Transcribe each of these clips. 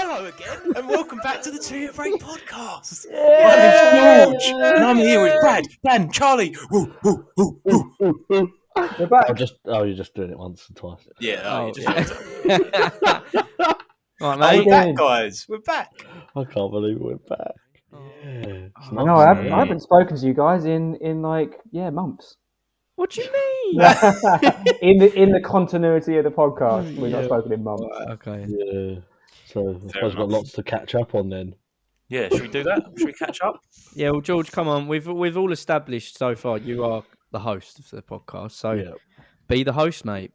Hello again, and welcome back to the 2 Year Break podcast. My name's George, and I'm here with Brad, Dan, Charlie. Woo, woo, woo, woo. We're back. You're just doing it once or twice. Yeah, Right, We're mate. back, guys. We're back. I can't believe we're back. Yeah, No, I haven't spoken to you guys in months. What do you mean? in the continuity of the podcast, we've not spoken in months. Okay. Yeah. So I Fair suppose we've got enough. lots to catch up on then. Yeah, should we do that? Should we catch up? Yeah, well, George, come on. We've all established so far you are the host of the podcast, so be the host, mate.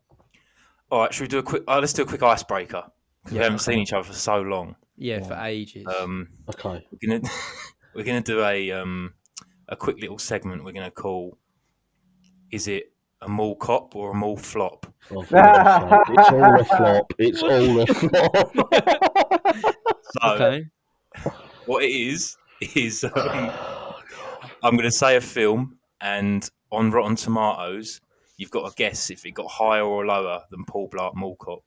All right, should we do a quick? Let's do a quick icebreaker because we haven't seen each other for so long. Yeah, for ages. Okay. We're gonna do a quick little segment. We're gonna call. Is it a mall cop or a mall flop? Oh, for God's sake. It's all a flop. So, Okay. what it is I'm going to say a film, and on Rotten Tomatoes, you've got to guess if it got higher or lower than Paul Blart Mall Cop.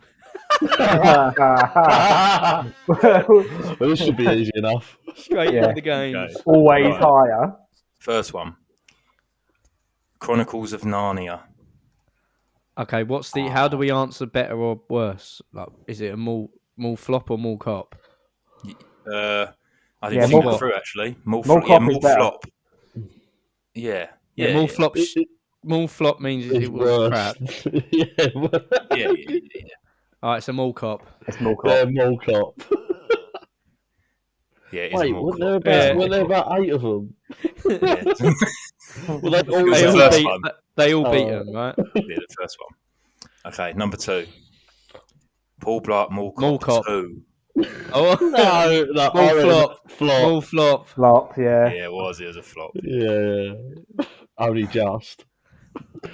Well, this should be easy enough. Straight Yeah. into the game. Okay. Always Right. higher. First one. Chronicles of Narnia. Okay, what's the? How do we answer better or worse? Like, is it a mall flop or mall cop? I didn't Yeah, think Mall that through, actually. Mall Mall flop. Yeah, Cop is Mall better. flop. Yeah. Yeah, Yeah. mall Yeah. flop. Mall flop means It's it was worse. crap. Yeah. All right, so mall cop. It's more Yeah, cop. mall cop. Yeah, it is a Wait, Mall weren't Cop. there about 8 of them? Yeah. Well, they all It was They the all first beat. one. They all beat them, right? Yeah, the first one. Okay, number 2. Paul Blart Mall Cop, Mall Cop. 2. Oh no, Mall flop. Flop. Mall flop. Flop, yeah. Yeah, it was a flop. Yeah. Only just.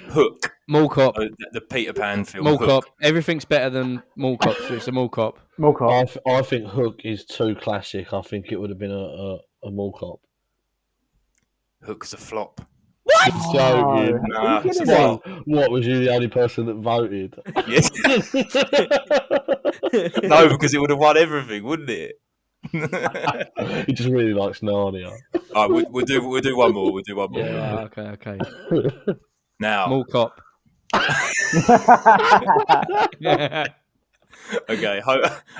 Hook. Mall cop. The Peter Pan film. Mall Hook. cop. Everything's better than mall cop, so it's a mall cop. More cop. I think Hook is too classic. I think it would have been a mall cop. Hook's a flop. What? Joking. Nah, Are you it's a kidding me? flop. What, was you the only person that voted? Yes. No, because it would have won everything, wouldn't it? He just really likes Narnia. All right, we'll do one more. We'll do one more. Yeah, okay. Now, Mall cop. okay,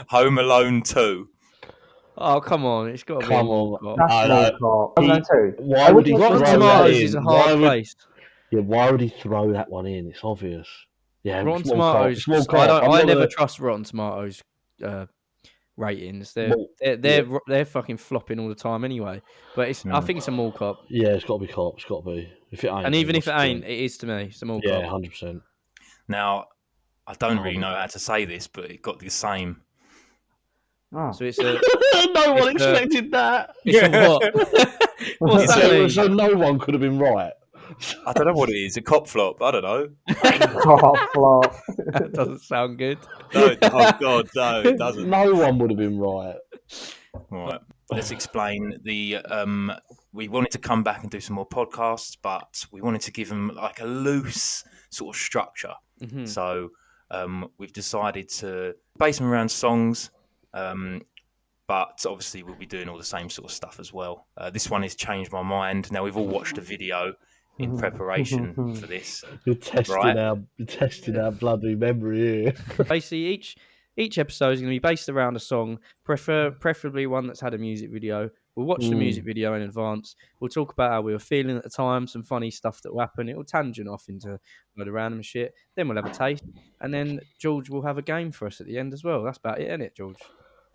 Home Alone 2. Oh, come on. It's got to be a Come mall on. cop. That's I more know. cop. I'm going to. Why would he Rotten throw that Tomatoes in? is a hard place. Why would he throw that one in? It's obvious. Yeah, Rotten small cop, Tomatoes. small cop. I never trust Rotten Tomatoes ratings. They're fucking flopping all the time anyway. But I think it's a mall cop. Yeah, it's got to be cop. It's got to be. If it ain't, And even if it what's the ain't, point? it is to me. It's a mall Yeah, cop. 100%. Now, I don't really know how to say this, but it got the same. Oh. So it's a. No one It's a- expected that. It's a what? What's It's that mean? So no one could have been right. I don't know what it is. A cop flop. I don't know. Cop, flop. That doesn't sound good. No, oh God, no, it doesn't. No one would have been right. Right. Let's explain the. We wanted to come back and do some more podcasts, but we wanted to give them like a loose sort of structure. Mhm. So we've decided to base them around songs, but obviously we'll be doing all the same sort of stuff as well. This one has changed my mind. Now we've all watched a video in preparation for this. You're testing Right. our bloody memory here. Basically, each episode is going to be based around a song, preferably one that's had a music video. We'll watch the music video in advance. We'll talk about how we were feeling at the time, some funny stuff that will happen. It will tangent off into a load of random shit. Then we'll have a taste. And then George will have a game for us at the end as well. That's about it, isn't it, George?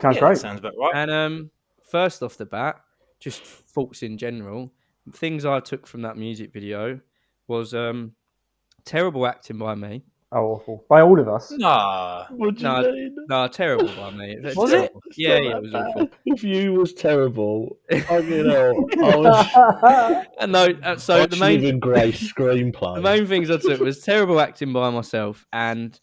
Sounds Yeah, great. that sounds about right. And first off the bat, just thoughts in general. Things I took from that music video was terrible acting by me. Oh, awful. By all of us. Nah. What do you No, mean? No, terrible by me. Was it? Yeah, it was awful. If you was terrible, I was And no, so the main even Grace screenplay. the main things I took was terrible acting by myself and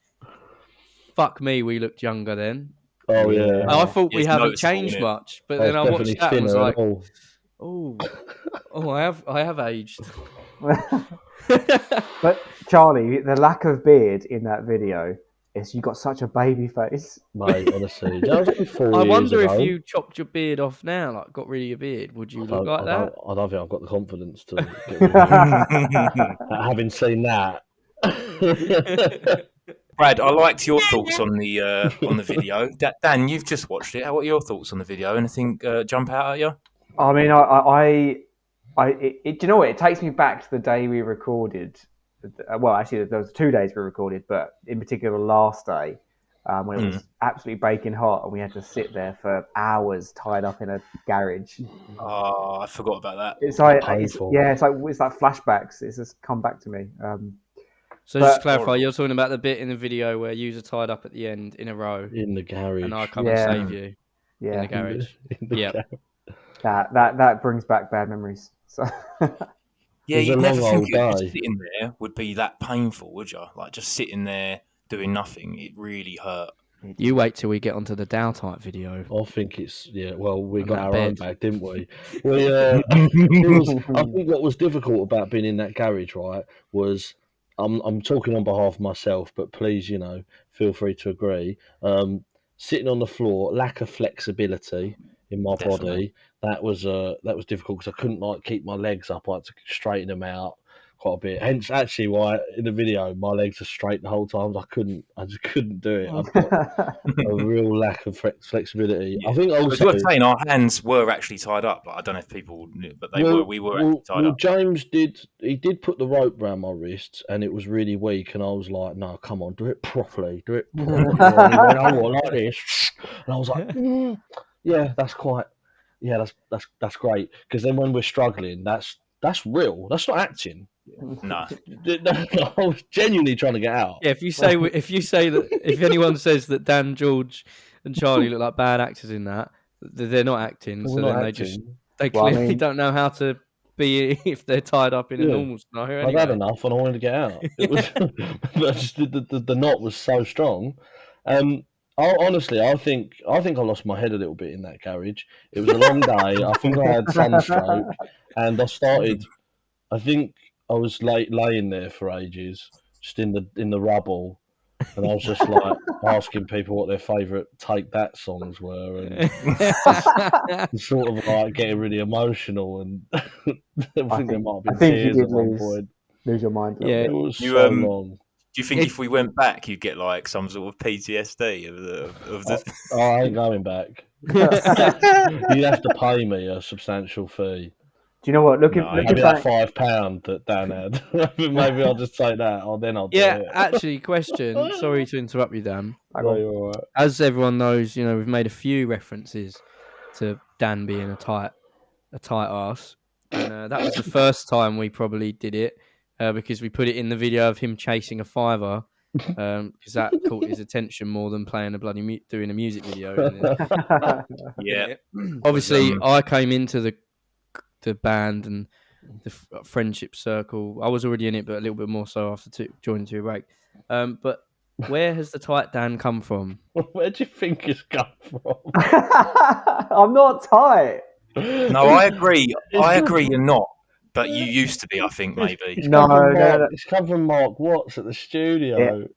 fuck me, we looked younger then. Oh yeah, I thought we It's haven't noticeable, changed innit? much, but I then I was watched definitely that and was thinner like, and all. I have aged. But Charlie, the lack of beard in that video is you got such a baby face. Mate, honestly, that was only 4 I years wonder ago. if you chopped your beard off now, like got rid of your beard, would you look like that? I don't think I've got the confidence to get rid of it. Having seen that. Brad, I liked your thoughts on the video. Dan, you've just watched it. What are your thoughts on the video? Anything jump out at you? I mean, do you know what? It takes me back to the day we recorded. Well, actually, there was 2 days we recorded, but in particular, the last day when it was absolutely baking hot, and we had to sit there for hours tied up in a garage. Oh, I forgot about that. It's like, painful. it's like flashbacks. It's just come back to me. So just to clarify, you're talking about the bit in the video where you are tied up at the end in a row, In the garage. and I come and save you in the garage. Garage. That brings back bad memories. So Yeah, It was you'd a never long think old just day. sitting there would be that painful, would you? Like just sitting there doing nothing. It really hurt. You wait till we get onto the Dow type video. I think it's well, we On got that our own bed. back, didn't we? I think what was difficult about being in that garage, right, was I'm talking on behalf of myself, but please, feel free to agree. Sitting on the floor, lack of flexibility in my Definitely. body, that was difficult because I couldn't keep my legs up. I had to straighten them out quite a bit. Hence, actually, why in the video my legs are straight the whole time. I just couldn't do it. I've got a real lack of flexibility. Yeah. I think It was also worth saying our hands were actually tied up. Like, I don't know if people knew, but we were actually tied up. James did put the rope around my wrists, and it was really weak. And I was like, "No, come on, do it properly, do it properly." And he went, "I want like this," and I was like, "Yeah, that's quite, yeah, that's great." Because then when we're struggling, that's real. That's not acting. No. I was genuinely trying to get out. Yeah, if you say that, if anyone says that Dan, George, and Charlie look like bad actors in that, they're not acting. We're So not then acting. they Well, I clearly mean- don't know how to be if they're tied up in a Yeah. normal scenario. I'd had Anyway. enough, and I wanted to get out. It was, but just the knot was so strong. Honestly, I think I lost my head a little bit in that garage. It was a long day. I think I had sunstroke, and I started. I think I was laying there for ages, just in the rubble, and I was just like asking people what their favourite Take That songs were, and sort of like getting really emotional. And I think there might have been you tears did at one point. lose your mind. A Yeah. little It was You, so long. Do you think if we went back, you'd get like some sort of PTSD of the? I ain't going back. You'd have to pay me a substantial fee. Do you know what? Looking Maybe that back, £5 that Dan had. Maybe I'll just take that, or then I'll do Yeah, it. actually, question. Sorry to interrupt you, Dan. No, you're all right. As everyone knows, we've made a few references to Dan being a tight ass, and that was the first time we probably did it because we put it in the video of him chasing a fiver because that caught his attention more than playing doing a music video. Yeah. Obviously, I came into the band and the friendship circle. I was already in it, but a little bit more so after joining Two Break. But where has the tight Dan come from? Where do you think it's come from? I'm not tight. No, I agree. You're not, but you used to be. I think maybe. No. It's come from Mark Watts at the studio.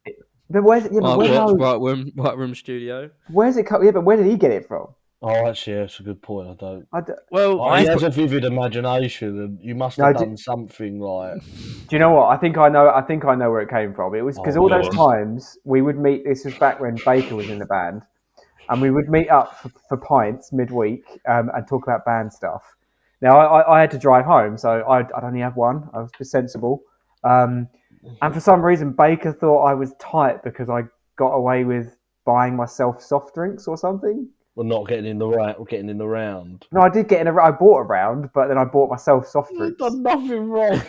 But where's it? Yeah, but White Room Studio. where's it come? Yeah, but where did he get it from? Oh, actually, that's a good point. I don't. Well, He has a vivid imagination, and you must have done something like. Do you know what? I think I know where it came from. It was because all those times we would meet. This was back when Baker was in the band, and we would meet up for pints midweek and talk about band stuff. Now I had to drive home, so I'd only have one. I was just sensible, and for some reason Baker thought I was tight because I got away with buying myself soft drinks or something. Well, not getting in the round. No, I did get I bought a round, but then I bought myself soft You've drinks. done nothing wrong.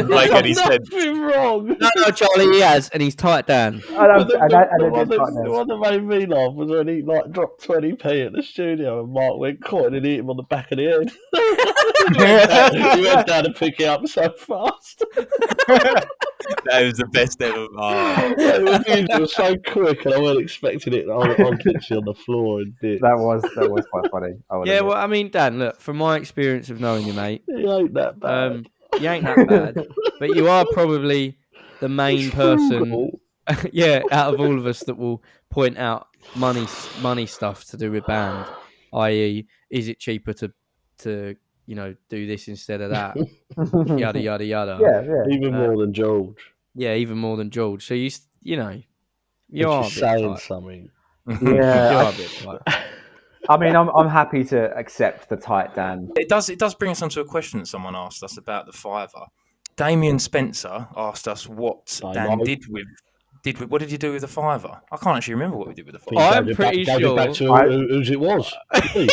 Like Eddie said. Nothing wrong. No, Charlie, he has, and he's tight Dan. The one that made me laugh was when he dropped 20p at the studio and Mark went caught and hit him on the back of the head. He went down to pick it up so fast. That was the best ever. Oh. It was so quick and I wasn't expecting it. I was literally on the floor and did. That was quite funny. Yeah, well, I mean, Dan, look, from my experience of knowing you, mate, He ain't that bad. you ain't that bad, but you are probably the main person yeah, out of all of us that will point out money stuff to do with band, i.e., is it cheaper to do this instead of that? Yada yada yada. Yeah. Even more than George. Yeah, even more than George. So you are Which a is bit saying tight. something. You Yeah. are a bit tight. I mean, I'm happy to accept the tight Dan. It does bring us onto a question that someone asked us about the fiver. Damien Spencer asked us what Dan did with. What did you do with the fiver? I can't actually remember what we did with the fiver. I'm pretty Gave it back sure to whose it was.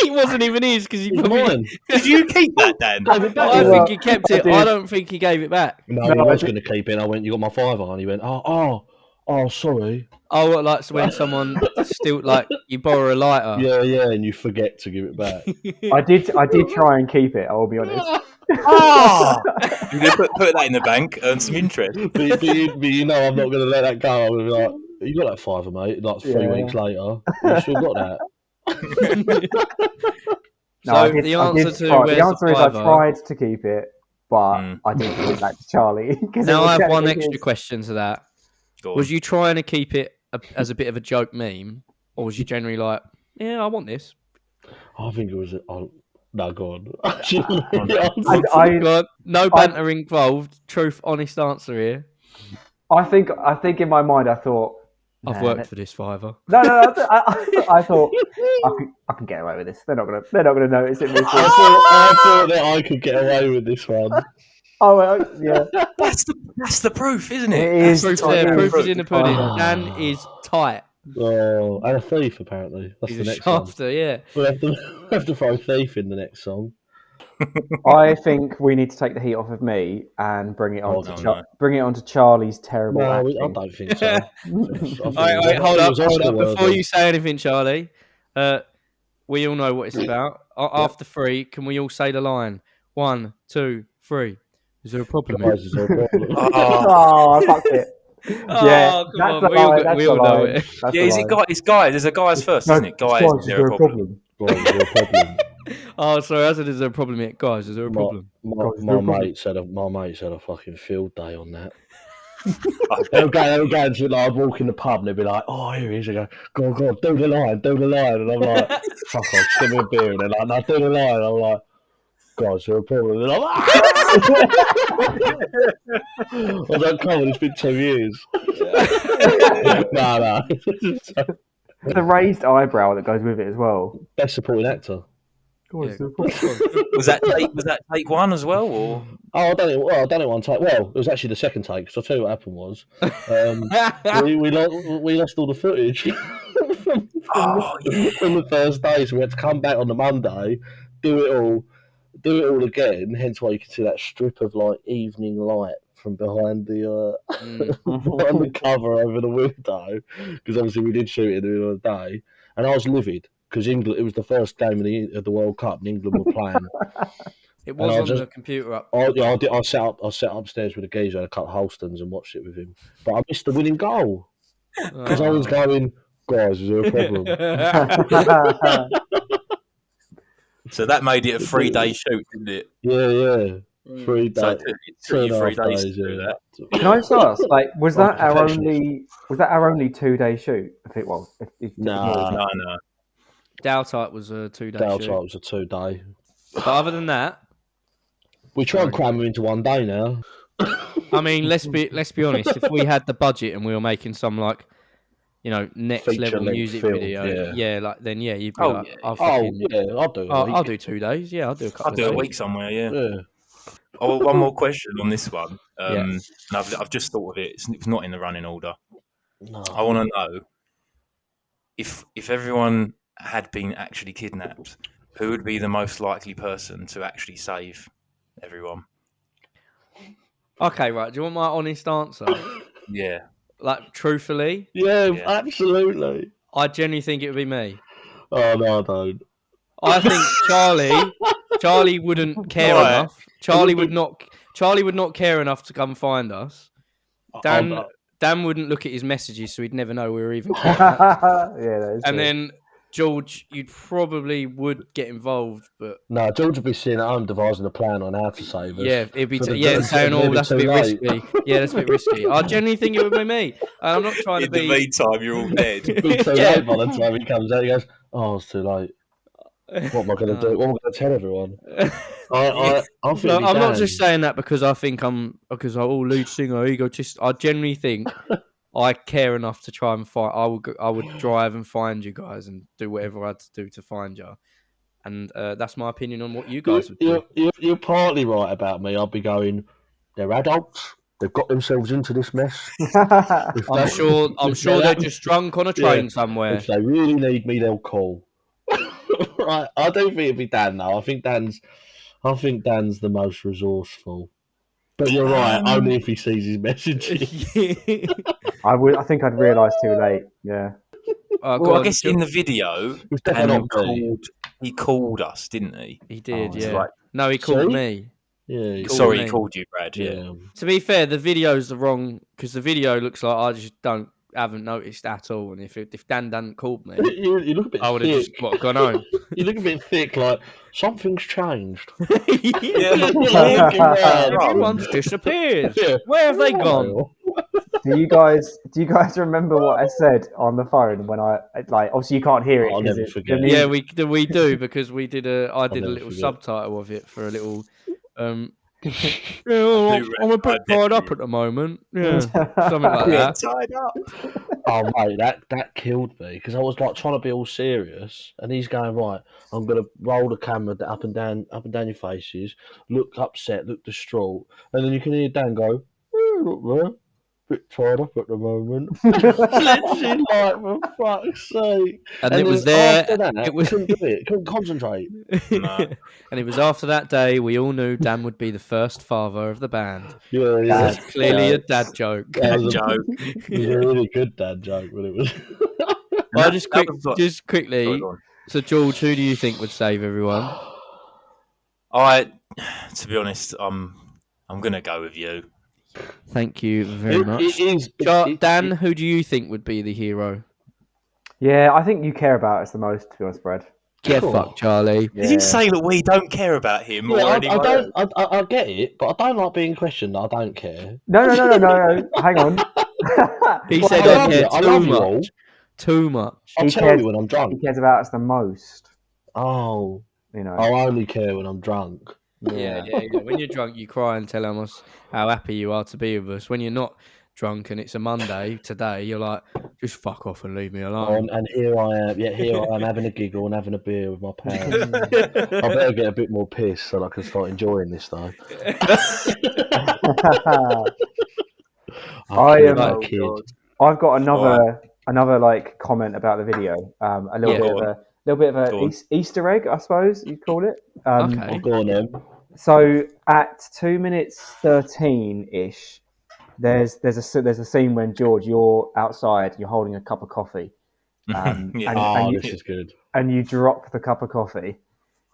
he wasn't even his because he It's probably. mine. Did you keep that, Dan? I think he kept it. I I did. don't think he gave it back. No, he was going to keep it. I went, you got my fiver, and he went, oh, sorry. Oh, what, like when someone still like you borrow a lighter. Yeah, and you forget to give it back. I did try and keep it. I'll be honest. Oh! You're going to put that in the bank, earn some interest. but you know I'm not going to let that go. I'm gonna be like, you got that fiver, mate? Like 3 weeks later, you still got that. So the answer is I tried to keep it, but I did give it back to Charlie. Now I have one extra question to that. Was you trying to keep it as a bit of a joke meme, or was you generally like, yeah, I want this? I think it was. No, go on. No banter involved. Truth, honest answer here. I think in my mind I thought I've worked for this fiver. No. I thought I can get away with this. They're not gonna notice it. I thought that I could get away with this one. Oh yeah. That's the proof, isn't it? It is. Proof is in the pudding. Dan is tight. Oh, and a thief apparently. That's He's the a next one. shafter, yeah. We'll have to throw thief in the next song. I think we need to take the heat off of me and bring it on to Charlie's terrible acting. I don't think so. Wait, hold up. Before you say anything, Charlie, we all know what it's about. After 3, can we all say the line? 1, 2, 3. Is there a problem? Is there a problem? I fucked it. Yeah, come on. We all know it. Yeah, is it guys? It's guys. There's a guys first, isn't it? Guys, is there a problem? Guys, is there a problem? Oh, sorry. I said, is there a problem yet? Guys, is there a problem? My mate said a fucking field day on that. They'll go to like, I'd walk in the pub and they'd be like, oh, here he is. They go, go on, do the line. And I'm like, fuck off, give me a beer. And they're like, no, do the line. And I'm like, guys, is there a problem? And I'm like, I was like, come on, it's been 2 years. No. The raised eyebrow that goes with it as well. Best supporting actor. Was that take 1 as well, or? Oh, I done it one take. Well, it was actually the second take. So I'll tell you what happened was, we lost all the footage from the first day, so we had to come back on the Monday, do it all again. Hence why you can see that strip of like evening light from behind the behind the cover over the window, because obviously we did shoot it in the middle of the day, and I was livid. Because England, it was the first game of the World Cup, and England were playing. It was on the computer up. I sat upstairs with a geezer and I cut Holstons and watched it with him. But I missed the winning goal because I was going, guys, is there a problem? So that made it a 3-day shoot, didn't it? Yeah. 3 days. So it took you 3 days to do that. Can I just ask, like, was that our only 2-day shoot? No. Daltite was a 2-day shoot. Daltite was a 2-day. But other than that, we try and cram them into 1 day now. I mean, let's be honest. If we had the budget and we were making some next Feature level music film, video, then you'd be I'll do. I'll do 2 days. Yeah, I'll do a couple. I'll do a week somewhere. Yeah. Oh, one more question on this one. And I've just thought of it. It's not in the running order. No. I want to know if everyone had been actually kidnapped, who would be the most likely person to actually save everyone? Okay, right. Do you want my honest answer? Yeah. Like, truthfully? Yeah, absolutely. I genuinely think it would be me. Oh, no, I don't. I think Charlie wouldn't care enough. Charlie would not care enough to come find us. Dan wouldn't look at his messages, so he'd never know we were even kidnapped. That is and true. then George, you probably would get involved, but No, George would be sitting at home devising a plan on how to save us. yeah, it'd be So saying, "Oh, that's a bit late. risky." Yeah, that's a bit risky. I genuinely think it would be me. And I'm not trying to In the be. meantime, you're all dead. It'd be too Yeah. late by the time he comes out. He goes, "Oh, it's too late. What am I going to do? What am I going to tell everyone?" I think No, I'm not Dan. just saying that because I think I'm lead singer, egotist. I genuinely think I care enough to try and find. I would drive and find you guys and do whatever I had to do to find you. And that's my opinion on what you guys would do. You're partly right about me. I'd be going, they're adults. They've got themselves into this mess. I'm sure they're just drunk on a train somewhere. If they really need me, they'll call. Right. I don't think it'd be Dan though. I think Dan's the most resourceful. But you're right. Only if he sees his messages. I think I'd realise too late. Yeah. Well, I guess in the video, It's definitely Dan he called us, didn't he? He did, It's yeah. like- No, he called See? me. Yeah. Sorry, me. he called you, Brad. Yeah. To be fair, the video's the wrong because the video looks like I just haven't noticed at all. And if Dan hadn't called me, You look a bit I would have thick. just gone home. You look a bit thick, like something's changed. Everyone's disappeared. Yeah. Where have they gone? Do you guys remember what I said on the phone when I obviously you can't hear it? I'll 'cause never it- forget. the Yeah, music- we do because I did a never little forget. subtitle of it for a little. I'm a bit tied up at the moment. Yeah, something like that. Tied up. Oh mate, that killed me because I was like trying to be all serious, and he's going right. I'm gonna roll the camera up and down your faces, look upset, look distraught, and then you can hear Dan go, "Look there, bit tied up at the moment." Literally, like for fuck's sake. And it then was there. After that, It was. couldn't do it. Couldn't concentrate. No. And it was after that day we all knew Dan would be the first father of the band. Yeah, That's clearly a dad joke. That was Joke. It was a really good dad joke, but it was. Well, That was like- just quickly. Sorry, go on. So George, who do you think would save everyone? To be honest, I'm gonna go with you. Thank you very much. It is. Dan, who do you think would be the hero? Yeah, I think you care about us the most, to be honest, Brad. Get Cool. fucked, Charlie. Yeah. Did you say that we don't care about him or Yeah, anyone? I don't. I get it, but I don't like being questioned. I don't care. No. Hang on. He Well, said I I love care you. I love you all. too much. I'll He tell cares- you when I'm He drunk. cares about us the most. Oh, You know. I'll only care when I'm drunk. Yeah. When you're drunk, you cry and tell us how happy you are to be with us. When you're not drunk and it's a Monday today, you're like, just fuck off and leave me alone. And here I am. Yeah, here I am having a giggle and having a beer with my pals. I better get a bit more piss so I can start enjoying this though. I am- a Oh, kid. God. I've got another like comment about the video. A little Yeah. bit of Go a on. Easter egg, I suppose you'd call it. Okay. Oh, go on then. So at 2 minutes 13 ish, there's a scene when George, you're outside, you're holding a cup of coffee, Yeah. Oh, you, this is good. and you drop the cup of coffee.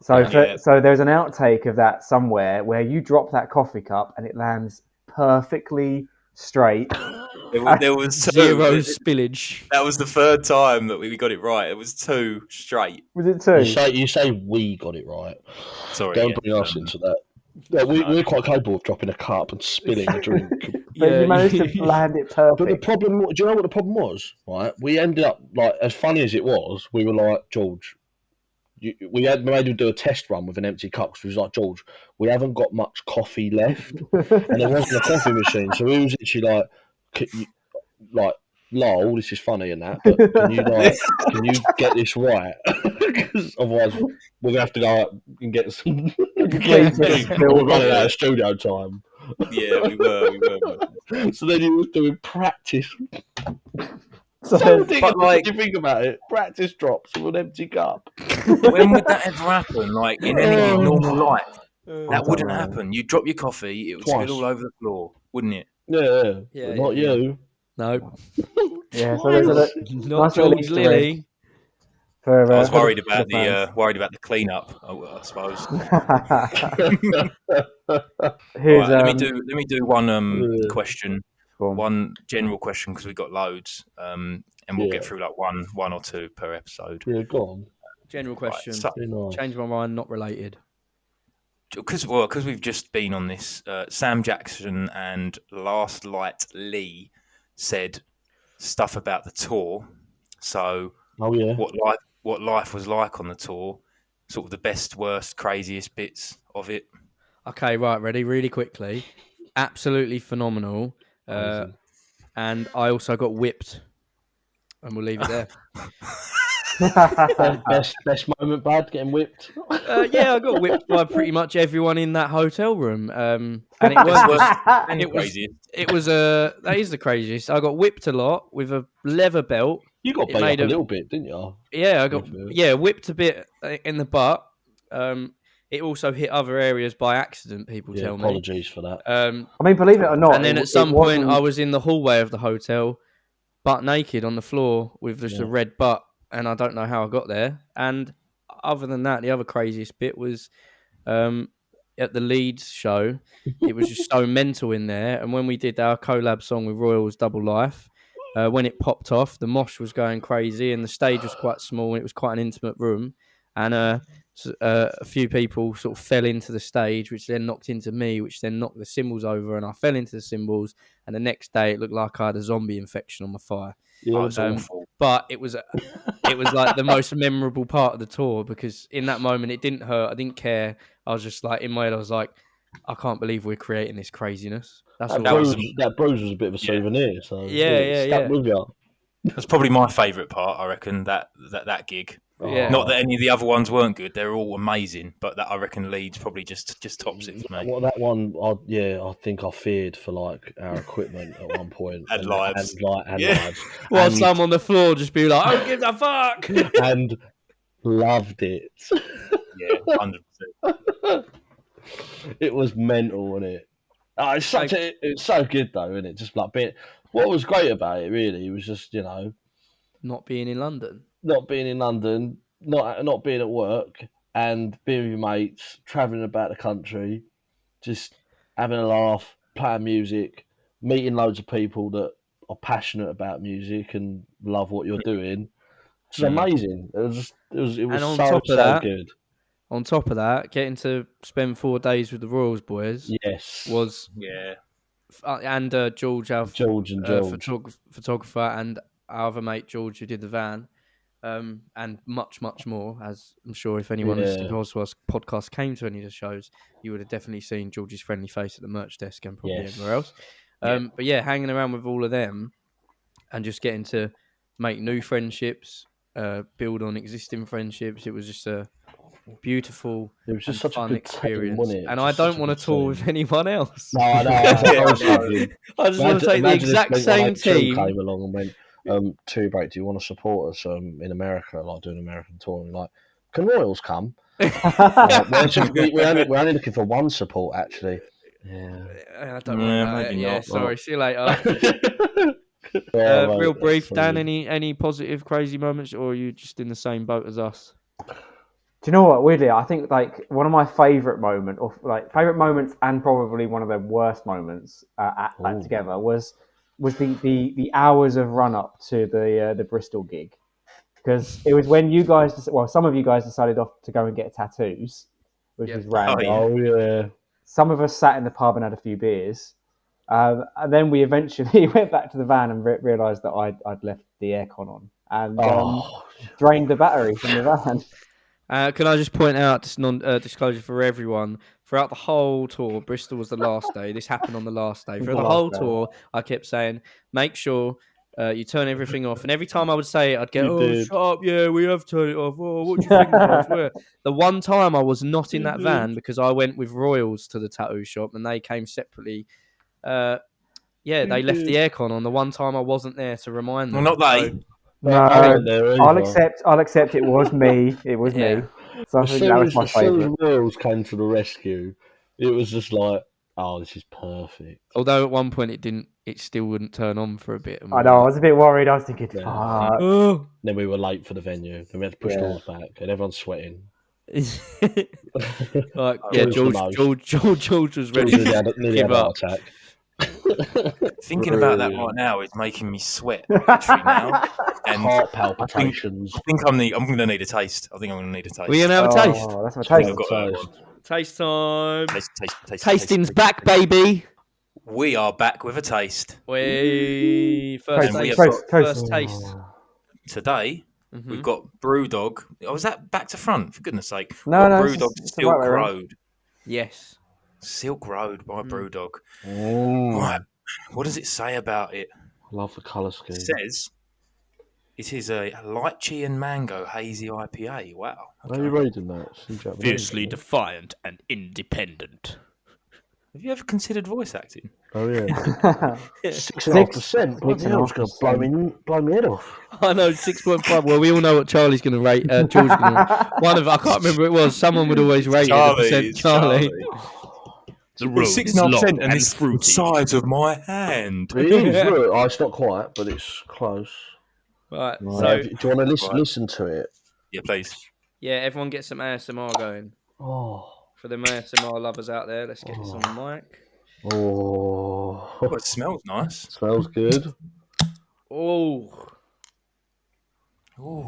So Yeah. so there's an outtake of that somewhere where you drop that coffee cup and it lands perfectly straight. There was Zero two. spillage. That was the third time that we got it right. It was two straight. Was it two? You say we got it right. Sorry. Don't yeah. bring us into that. Yeah, we're quite capable of dropping a cup and spilling a drink. But you managed to land it But the perfect. problem, do you know what the problem was? Right, we ended up like, as funny as it was, we were like, George, we made him do a test run with an empty cup because we was like, George, we haven't got much coffee left, and there wasn't a coffee machine, so we was actually like, lol, this is funny and that, but can you get this right? Because otherwise we're gonna have to go out and get some. We're running out of studio time. Yeah, we were. So then he was doing practice. So So there's- ridiculous like- when you think about it. Practice drops with an empty cup. When would that ever happen? Like in any normal life, that don't wouldn't know. happen. You drop your coffee, it would Twice. spill all over the floor, wouldn't it? Yeah, Yeah, but not yeah. you. No, yeah, so there's a not Nice little George Easter Lily. for, I was for the- worried for about fans. the cleanup. I suppose. Here's Right, let me do one Yeah. question, go on. one general question because we've got loads. and we'll get through like one or two per episode. Yeah, go on. General question. Nice. Change my mind, not related. Because we've just been on this, Sam Jackson and Last Light Lee said stuff about the tour. So, what life was like on the tour, sort of the best, worst, craziest bits of it. Okay, right, ready? Really quickly. Absolutely phenomenal. And I also got whipped. And we'll leave it there. best moment, bud, getting whipped. Yeah, I got whipped by pretty much everyone in that hotel room. And it was that is the craziest. I got whipped a lot with a leather belt. You got beat up a little bit, didn't you? Yeah, I got whipped a bit in the butt. It also hit other areas by accident. People tell me. Apologies for that. I mean, believe it or not. And then at some point, I was in the hallway of the hotel, butt naked on the floor with just a red butt, and I don't know how I got there. And other than that, the other craziest bit was at the Leeds show. It was just so mental in there. And when we did our collab song with Royals, Double Life, when it popped off, the mosh was going crazy, and the stage was quite small, and it was quite an intimate room. And a few people sort of fell into the stage, which then knocked into me, which then knocked the cymbals over, and I fell into the cymbals. And the next day, it looked like I had a zombie infection on my thigh. Yeah, it was awful. But it was like the most memorable part of the tour, because in that moment, it didn't hurt. I didn't care. I was just like, in my head, I was like, I can't believe we're creating this craziness. That bruise was a bit of a souvenir. So stuck with you. That's probably my favourite part, I reckon, that gig. Yeah. Not that any of the other ones weren't good; they're all amazing. But that, I reckon, Leeds probably just tops it for me. Well, that one, I think I feared for like our equipment at one point. And lives. Lives. While some on the floor just be like, "Oh, give a fuck," and loved it. Yeah, 100%. It was mental, wasn't it? It's so good though, isn't it? Just like what was great about it really was just, not being in London, not being at work, and being with your mates, travelling about the country, just having a laugh, playing music, meeting loads of people that are passionate about music and love what you're doing. It's amazing. It was so good. On top of that, getting to spend 4 days with the Royals boys, was and George photographer, and our other mate George who did the van, and much more. As I'm sure if anyone listening to Oswald's podcast came to any of the shows, you would have definitely seen George's friendly face at the merch desk and probably everywhere else. But hanging around with all of them and just getting to make new friendships, build on existing friendships. It was just a beautiful, it was just such fun a good experience, wasn't it? And I don't want to tour with anyone else. No, I know. I just want to take the exact same team. Came along and went, "Two break, do you want to support us in America, like doing an American tour?" And like, can Royals come? We're only looking for one support, actually. Yeah, I don't know. Yeah, sorry. See you later. Right, real brief, Dan. Any positive, crazy moments, or are you just in the same boat as us? Do you know what? Weirdly, I think like one of my favourite moments, and probably one of the worst moments at that together was the hours of run up to the Bristol gig, because it was when you guys, some of you guys decided off to go and get tattoos, which was random. Oh yeah. Some of us sat in the pub and had a few beers, and then we eventually went back to the van and realised that I'd left the aircon on and drained the battery from the van. Can I just point out, just disclosure for everyone, throughout the whole tour, Bristol was the last day. This happened on the last day. For the whole tour, I kept saying, make sure you turn everything off. And every time I would say it, I'd get, shut up, yeah, we have turned it off. Oh, what do you think? I swear. The one time I was not in that van because I went with Royals to the tattoo shop and they came separately. They left the aircon on. The one time I wasn't there to remind them. Well, not they. No, I'll accept. It was me. It was me. So I think that was my favourite. As soon as Royals came to the rescue, it was just like, oh, this is perfect. Although at one point it still wouldn't turn on for a bit. I know. I was a bit worried. I was thinking, fuck. Then we were late for the venue. Then we had to push doors back, and everyone's sweating. George was ready to give up. Thinking about that right now is making me sweat literally now. And Heart I think, palpitations. I think I'm going to need a taste. I think I'm going to need a taste. We're gonna have a taste. Oh, that's my I think taste. I've got that one. Taste time. Taste. Tasting's back, baby. We are back with a taste. First taste. Today, we've got Brewdog. Oh, was that back to front? For goodness sake. We've No, got it's Brewdog the Silk right way around. Road. Yes. Silk Road by Brewdog. Mm. Right. What does it say about it? I love the colour scheme. It says it is a lychee and mango hazy IPA. Wow. Are you reading that? Fiercely defiant and independent. Have you ever considered voice acting? Oh yeah. 6.5%. Bloody hell, it's going to blow me head off. I know 6.5. Well, we all know what Charlie's going to rate. George's going to. I can't remember who it was. Someone would always rate it. Charlie. The road 6.5%, and it's the size of my hand. It is. Look, it's not quite, but it's close. Right. So, do you want to listen to it? Yeah, please. Yeah, everyone get some ASMR going. Oh. For the ASMR lovers out there, let's get this on the mic. Oh. It smells nice. Smells good. Oh.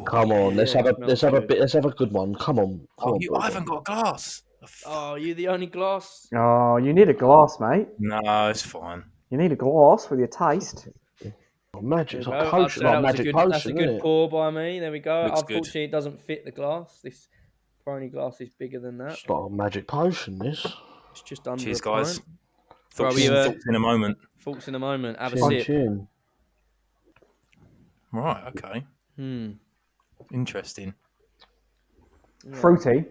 Come on, let's have a good one. Come on. I haven't got a glass. Oh, are you the only glass? Oh, you need a glass, mate. No, it's fine. You need a glass with your taste. Magic, it's like potion, like magic potion. That's a good pour by me. There we go. Looks Unfortunately, it doesn't fit the glass. This briny glass is bigger than that. It's like a magic potion, this. It's just under. Cheers, a guys. Pint. Thoughts in a moment. Thoughts in a moment. Have a Chin, sip. Right. Okay. Interesting. Yeah. Fruity.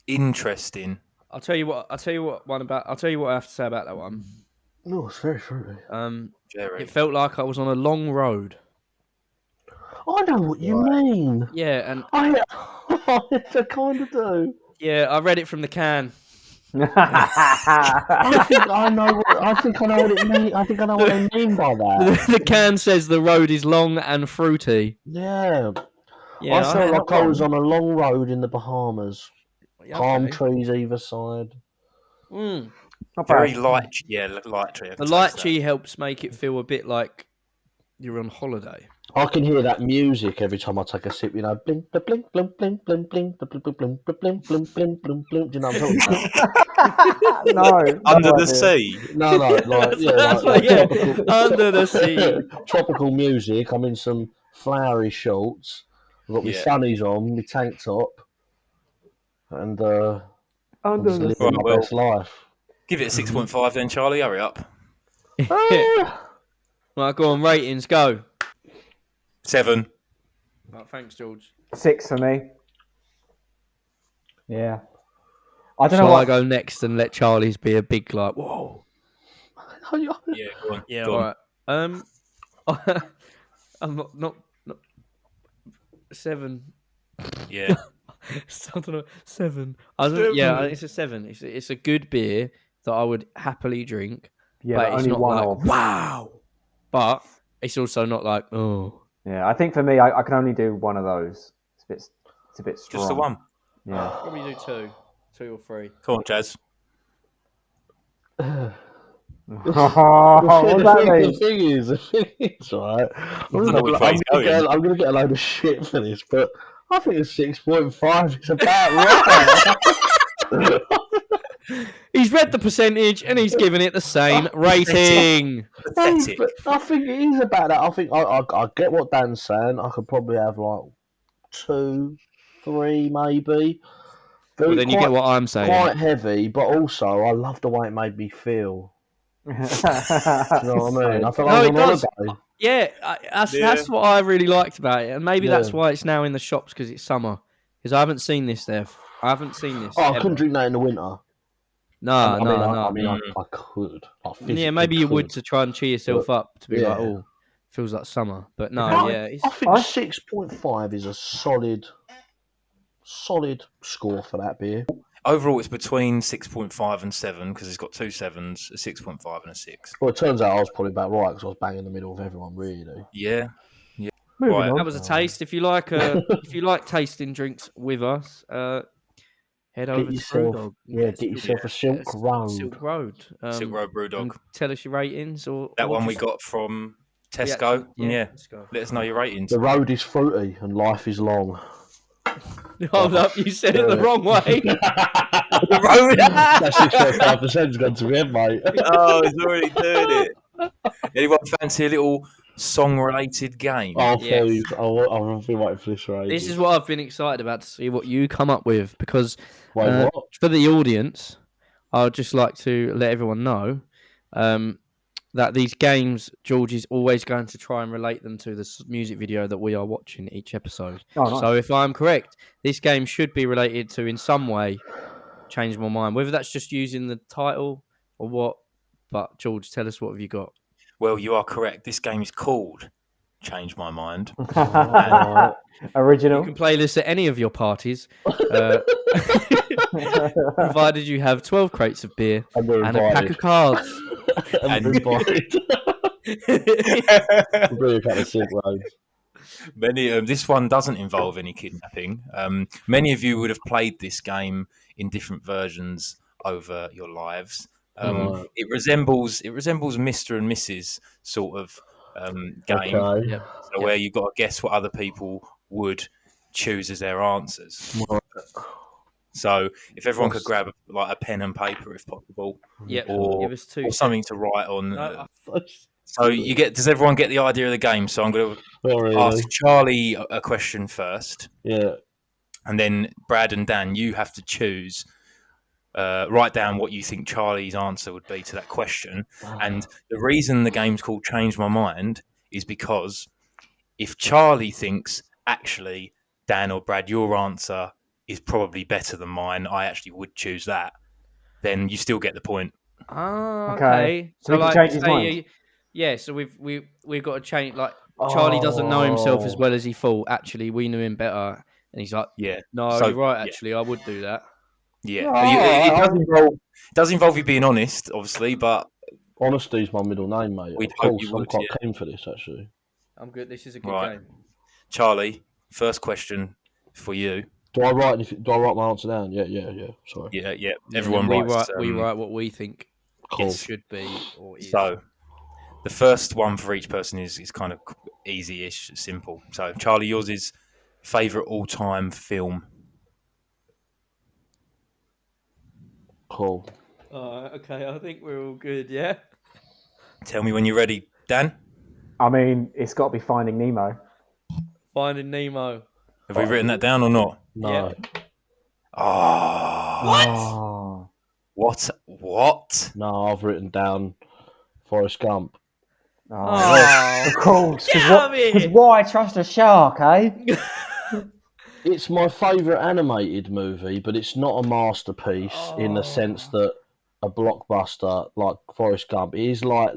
Interesting. I'll tell you what I have to say about that one. No, it's very fruity. Jerry. It felt like I was on a long road. I know what you mean. Yeah, and I kind of do. Yeah, I read it from the can. I think I know what it means. I think I know what they mean by that. The can says the road is long and fruity. Yeah. I felt like I was on a long road in the Bahamas. Okay. Palm trees either side. Very light. Yeah, light tree. The lychee helps make it feel a bit like you're on holiday. I can hear that music every time I take a sip. You know, blink, blink, blink, blink, blink, blink, blink, blink, blink, blink, blink, blink, blink. Do you know what I'm talking about? No. Under the sea. No, like Under the sea. Tropical music. I'm in some flowery shorts. I've got my sunnies on, my tank top, and I'm just living my best life. Give it a 6.5 then, Charlie. Hurry up. Right, go on. Ratings, go. 7. Right, thanks, George. 6 for me. Yeah. I don't Shall know. I go next and let Charlie's be a big like? Whoa. Yeah, go on. Yeah, go all right. I'm not 7. Yeah. I don't know. 7. Yeah, it's a 7. It's a good beer that I would happily drink. Yeah, but it's only not one like of. wow. But it's also not like oh. Yeah, I think for me, I can only do one of those. It's a bit strong. Just the one. Yeah. Probably do 2 or 3. Come on, Jazz. Oh, what's that mean? The thing is, right? I'm going to get a load of shit for this, but I think a 6.5 is about right. He's read the percentage and he's given it the same rating. Pathetic. I think it is about that. I think I get what Dan's saying. I could probably have like 2, 3 maybe. Well, then you get what I'm saying. Quite heavy, but also I love the way it made me feel. Do you know what I mean? I felt like it does. Yeah, that's what I really liked about it, and maybe that's why it's now in the shops because it's summer. Because I haven't seen this there. I haven't seen this. I couldn't drink that in the winter. No. I could. Yeah, maybe you would to try and cheer yourself up to be like, oh, feels like summer. But no, I think 6.5 is a solid score for that beer. Overall, it's between 6.5 and 7 because it's got 2 7s, a 6.5 and a 6. Well, it turns out I was probably about right because I was bang in the middle of everyone, really. Yeah. Right. That was a taste. If you like tasting drinks with us, head over to Brewdog. Get yourself a Silk Road. Silk Road. Silk Road Brewdog. And tell us your ratings. Or that one we just... got from Tesco. Yeah. Tesco. Let us know your ratings. The road is fruity and life is long. Hold up, you said it the wrong way. The road. That 6.5%'s gone to him, mate. Oh, he's already doing it. Anyone fancy a little song-related game? Oh, Yes. please. I've been waiting for this for ages. This is what I've been excited about, to see what you come up with, because Wait, what? for the audience, I would just like to let everyone know that these games, George is always going to try and relate them to the music video that we are watching each episode. Oh, nice. So if I'm correct, this game should be related to, in some way, Change My Mind. Whether that's just using the title or what. But George, tell us, what have you got? Well, you are correct. This game is called Change My Mind. Original. You can play this at any of your parties, provided you have 12 crates of beer and a pack of cards. and bring a couple of Silk Roads. This one doesn't involve any kidnapping. Many of you would have played this game in different versions over your lives. It resembles Mr. and Mrs. sort of game, Okay. where you've got to guess what other people would choose as their answers. So if everyone could grab a pen and paper, if possible, or give us two. Or something to write on. No, So does everyone get the idea of the game? So I'm going to ask Charlie a question first. Yeah. And then Brad and Dan, you have to choose, write down what you think Charlie's answer would be to that question. And the reason the game's called Change My Mind is because if Charlie thinks, actually, Dan or Brad, your answer is probably better than mine, I actually would choose that, then you still get the point. Ah, okay. So we can change his mind. Yeah, so we've got to change. Like, Charlie doesn't know himself as well as he thought. Actually, we knew him better, and he's like, no, you're right. Actually, I would do that. Yeah, it does involve you being honest, obviously, but honesty's my middle name, mate. We'd hope you would, I'm quite keen for this, actually. I'm good. This is a good game. Charlie, first question for you. Do I write my answer down? Yeah. Sorry. Yeah. Everyone writes. We write what we think it should be or is. So, the first one for each person is kind of easy-ish, simple. So, Charlie, yours is favourite all-time film. Cool. Okay, I think we're all good, yeah? Tell me when you're ready, Dan. I mean, it's got to be Finding Nemo. Finding Nemo. Have we written that down or not? No. Yeah. Oh. What? No, I've written down Forrest Gump. Oh. Of course. Because why trust a shark, eh? It's my favourite animated movie, but it's not a masterpiece in the sense that a blockbuster like Forrest Gump is like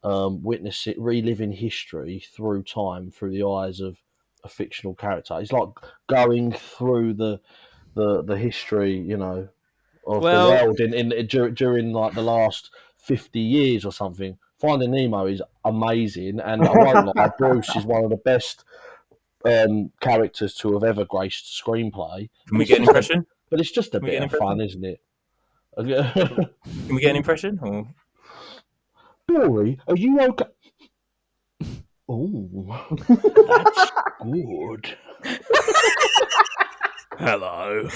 reliving history through time through the eyes of a fictional character. It's like going through the history, of the world during like the last 50 years or something. Finding Nemo is amazing, and I won't lie, Bruce is one of the best characters to have ever graced a screenplay. Can we get an impression? But it's just a bit of fun, isn't it? Can we get an impression? Or... Dory, are you okay? Oh, that's good. Hello.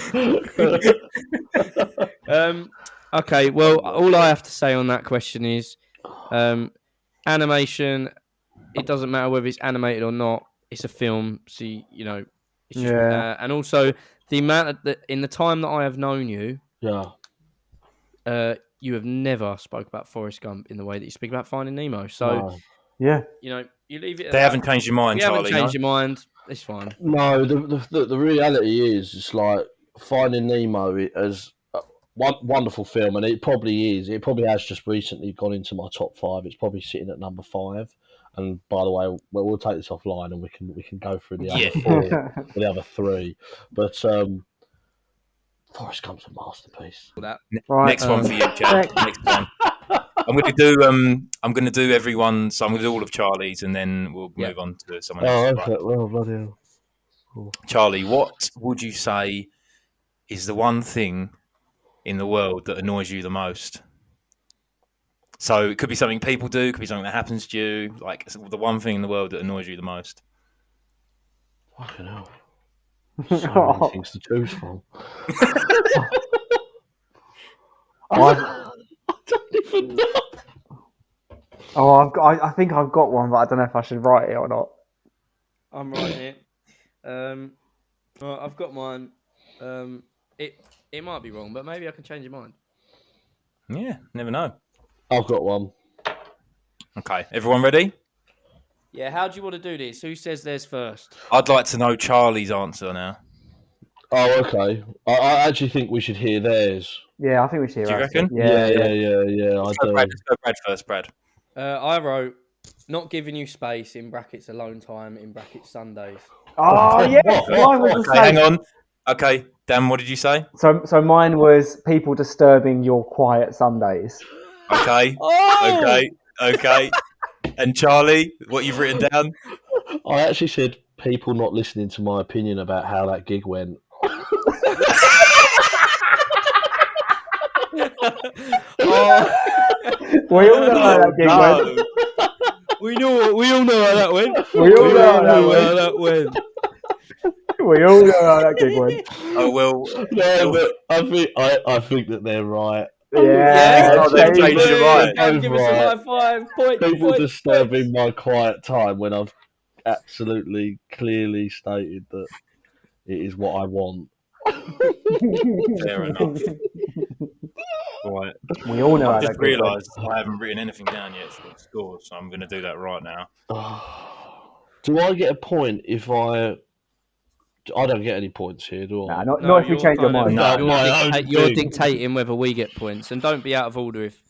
Okay, well, all I have to say on that question is animation, it doesn't matter whether it's animated or not. It's a film, so it's just, and also the amount in the time that I have known you, you have never spoke about Forrest Gump in the way that you speak about Finding Nemo. So, you leave it. They haven't changed your mind, Charlie. They haven't changed your mind. It's fine. No, the reality is, it's like Finding Nemo as a wonderful film, and it probably is. It probably has just recently gone into my top 5. It's probably sitting at number 5. And by the way, we'll take this offline and we can go through the other 4, the other 3. But Forrest Gump's a masterpiece. Right, next one for you, Chad. Next one. I'm going to do everyone. So I'm going to do all of Charlie's, and then we'll move on to someone else. Okay. Well, bloody hell. Charlie, what would you say is the one thing in the world that annoys you the most? So it could be something people do, it could be something that happens to you. Like the one thing in the world that annoys you the most. Fucking hell. So many things to choose from. I don't even know. I think I've got one, but I don't know if I should write it or not. I'm writing it. I've got mine. It might be wrong, but maybe I can change your mind. Yeah, never know. I've got one. Okay, everyone ready? Yeah, how do you want to do this? Who says theirs first? I'd like to know Charlie's answer now. Oh, okay. I actually think we should hear theirs. Yeah, I think we should hear. Do you reckon? Yeah. Let's go Brad first, Brad. I wrote, not giving you space in brackets alone time in brackets Sundays. Oh yeah, mine was the Okay, same. hang on. Okay, Dan, what did you say? So mine was people disturbing your quiet Sundays. Okay, Oh! okay. And Charlie, what you've written down? I actually said people not listening to my opinion about how that gig went. We all know how that gig went. We all know how that went. We all know how that went. We all know how that gig went. Oh well. No, but I think that they're right. Yeah, Oh, they've changed your mind. Give us a high five. People disturbing my quiet time when I've absolutely clearly stated that it is what I want. Fair enough. Right. We all know how I've that just gig went. realised I haven't written anything down yet for the score, so I'm going to do that right now. Do I get a point if I don't get any points here, do I? Nah, not if we change your mind. You're dictating whether we get points, and don't be out of order if.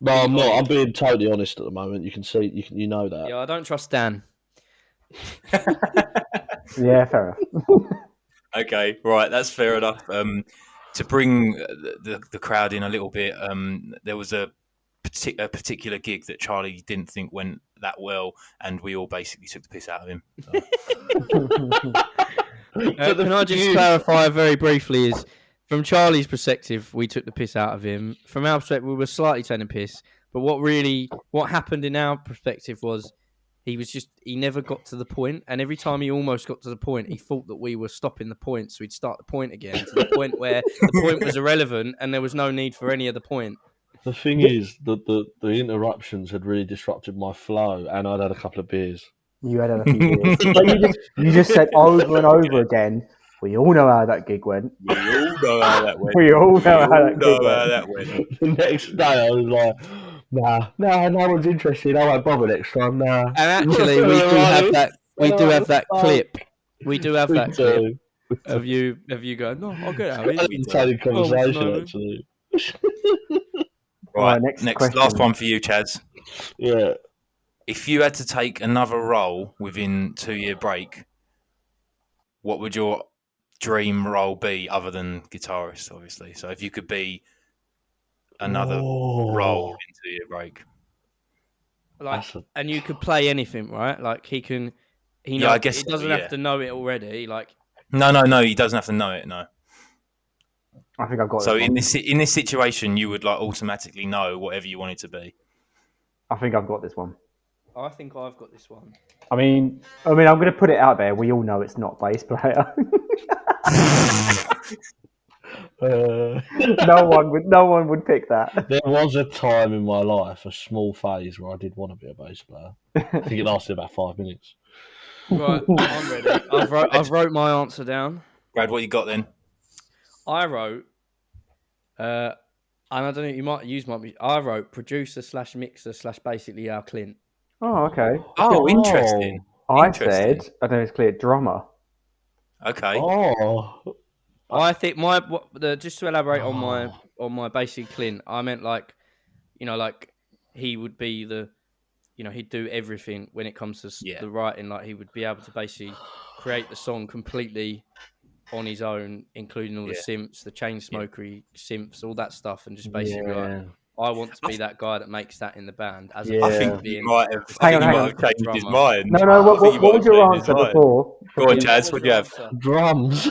No, I'm not. I'm being totally honest at the moment. You can see, you know that. Yeah, I don't trust Dan. Yeah, fair enough. Okay, right, that's fair enough. To bring the crowd in a little bit, there was a particular gig that Charlie didn't think went that well, and we all basically took the piss out of him. So. Can I just clarify very briefly? Is from Charlie's perspective, we took the piss out of him. From our perspective, we were slightly taking the piss. But what happened in our perspective was he never got to the point, and every time he almost got to the point, he thought that we were stopping the point, so he'd start the point again to the point where the point was irrelevant and there was no need for any other point. The thing is that the interruptions had really disrupted my flow, and I'd had a couple of beers. You had a few beers. But you just said over and over again, we all know how that gig went. We all know how that went. We all know how that gig The went. next day, I was like, no one's interested. I won't bother next time. Nah. And actually, we do have that. We do have that clip. We do have that clip of you going. No, I'll get out. Entertaining conversation, actually. Right, next last one for you, Chads. Yeah. If you had to take another role within 2-year break, what would your dream role be other than guitarist, obviously? So if you could be another role in 2-year break. And you could play anything, right? Like he can... I guess he doesn't have to know it already. Like No, he doesn't have to know it, no. I think I've got. So in this situation, you would like automatically know whatever you wanted to be. I think I've got this one. I think I've got this one. I mean, I'm going to put it out there. We all know it's not bass player. No one would pick that. There was a time in my life, a small phase, where I did want to be a bass player. I think it lasted about 5 minutes. Right, I'm ready. I've wrote my answer down. Brad, what you got then? I wrote, and I don't know, you might use I wrote producer / mixer / basically our Clint. Oh, okay. Oh, interesting. I said, I don't know if it's clear, drummer. Okay. Oh. I think just to elaborate on my basic Clint, I meant like he would be he'd do everything when it comes to the writing. Like he would be able to basically create the song completely on his own, including all the synths, the chain smokery synths, all that stuff, and just basically I want to be that guy that makes that in the band. I think he might have changed his mind. No, what was your answer before? Go on, Chaz, what do you have? Drums.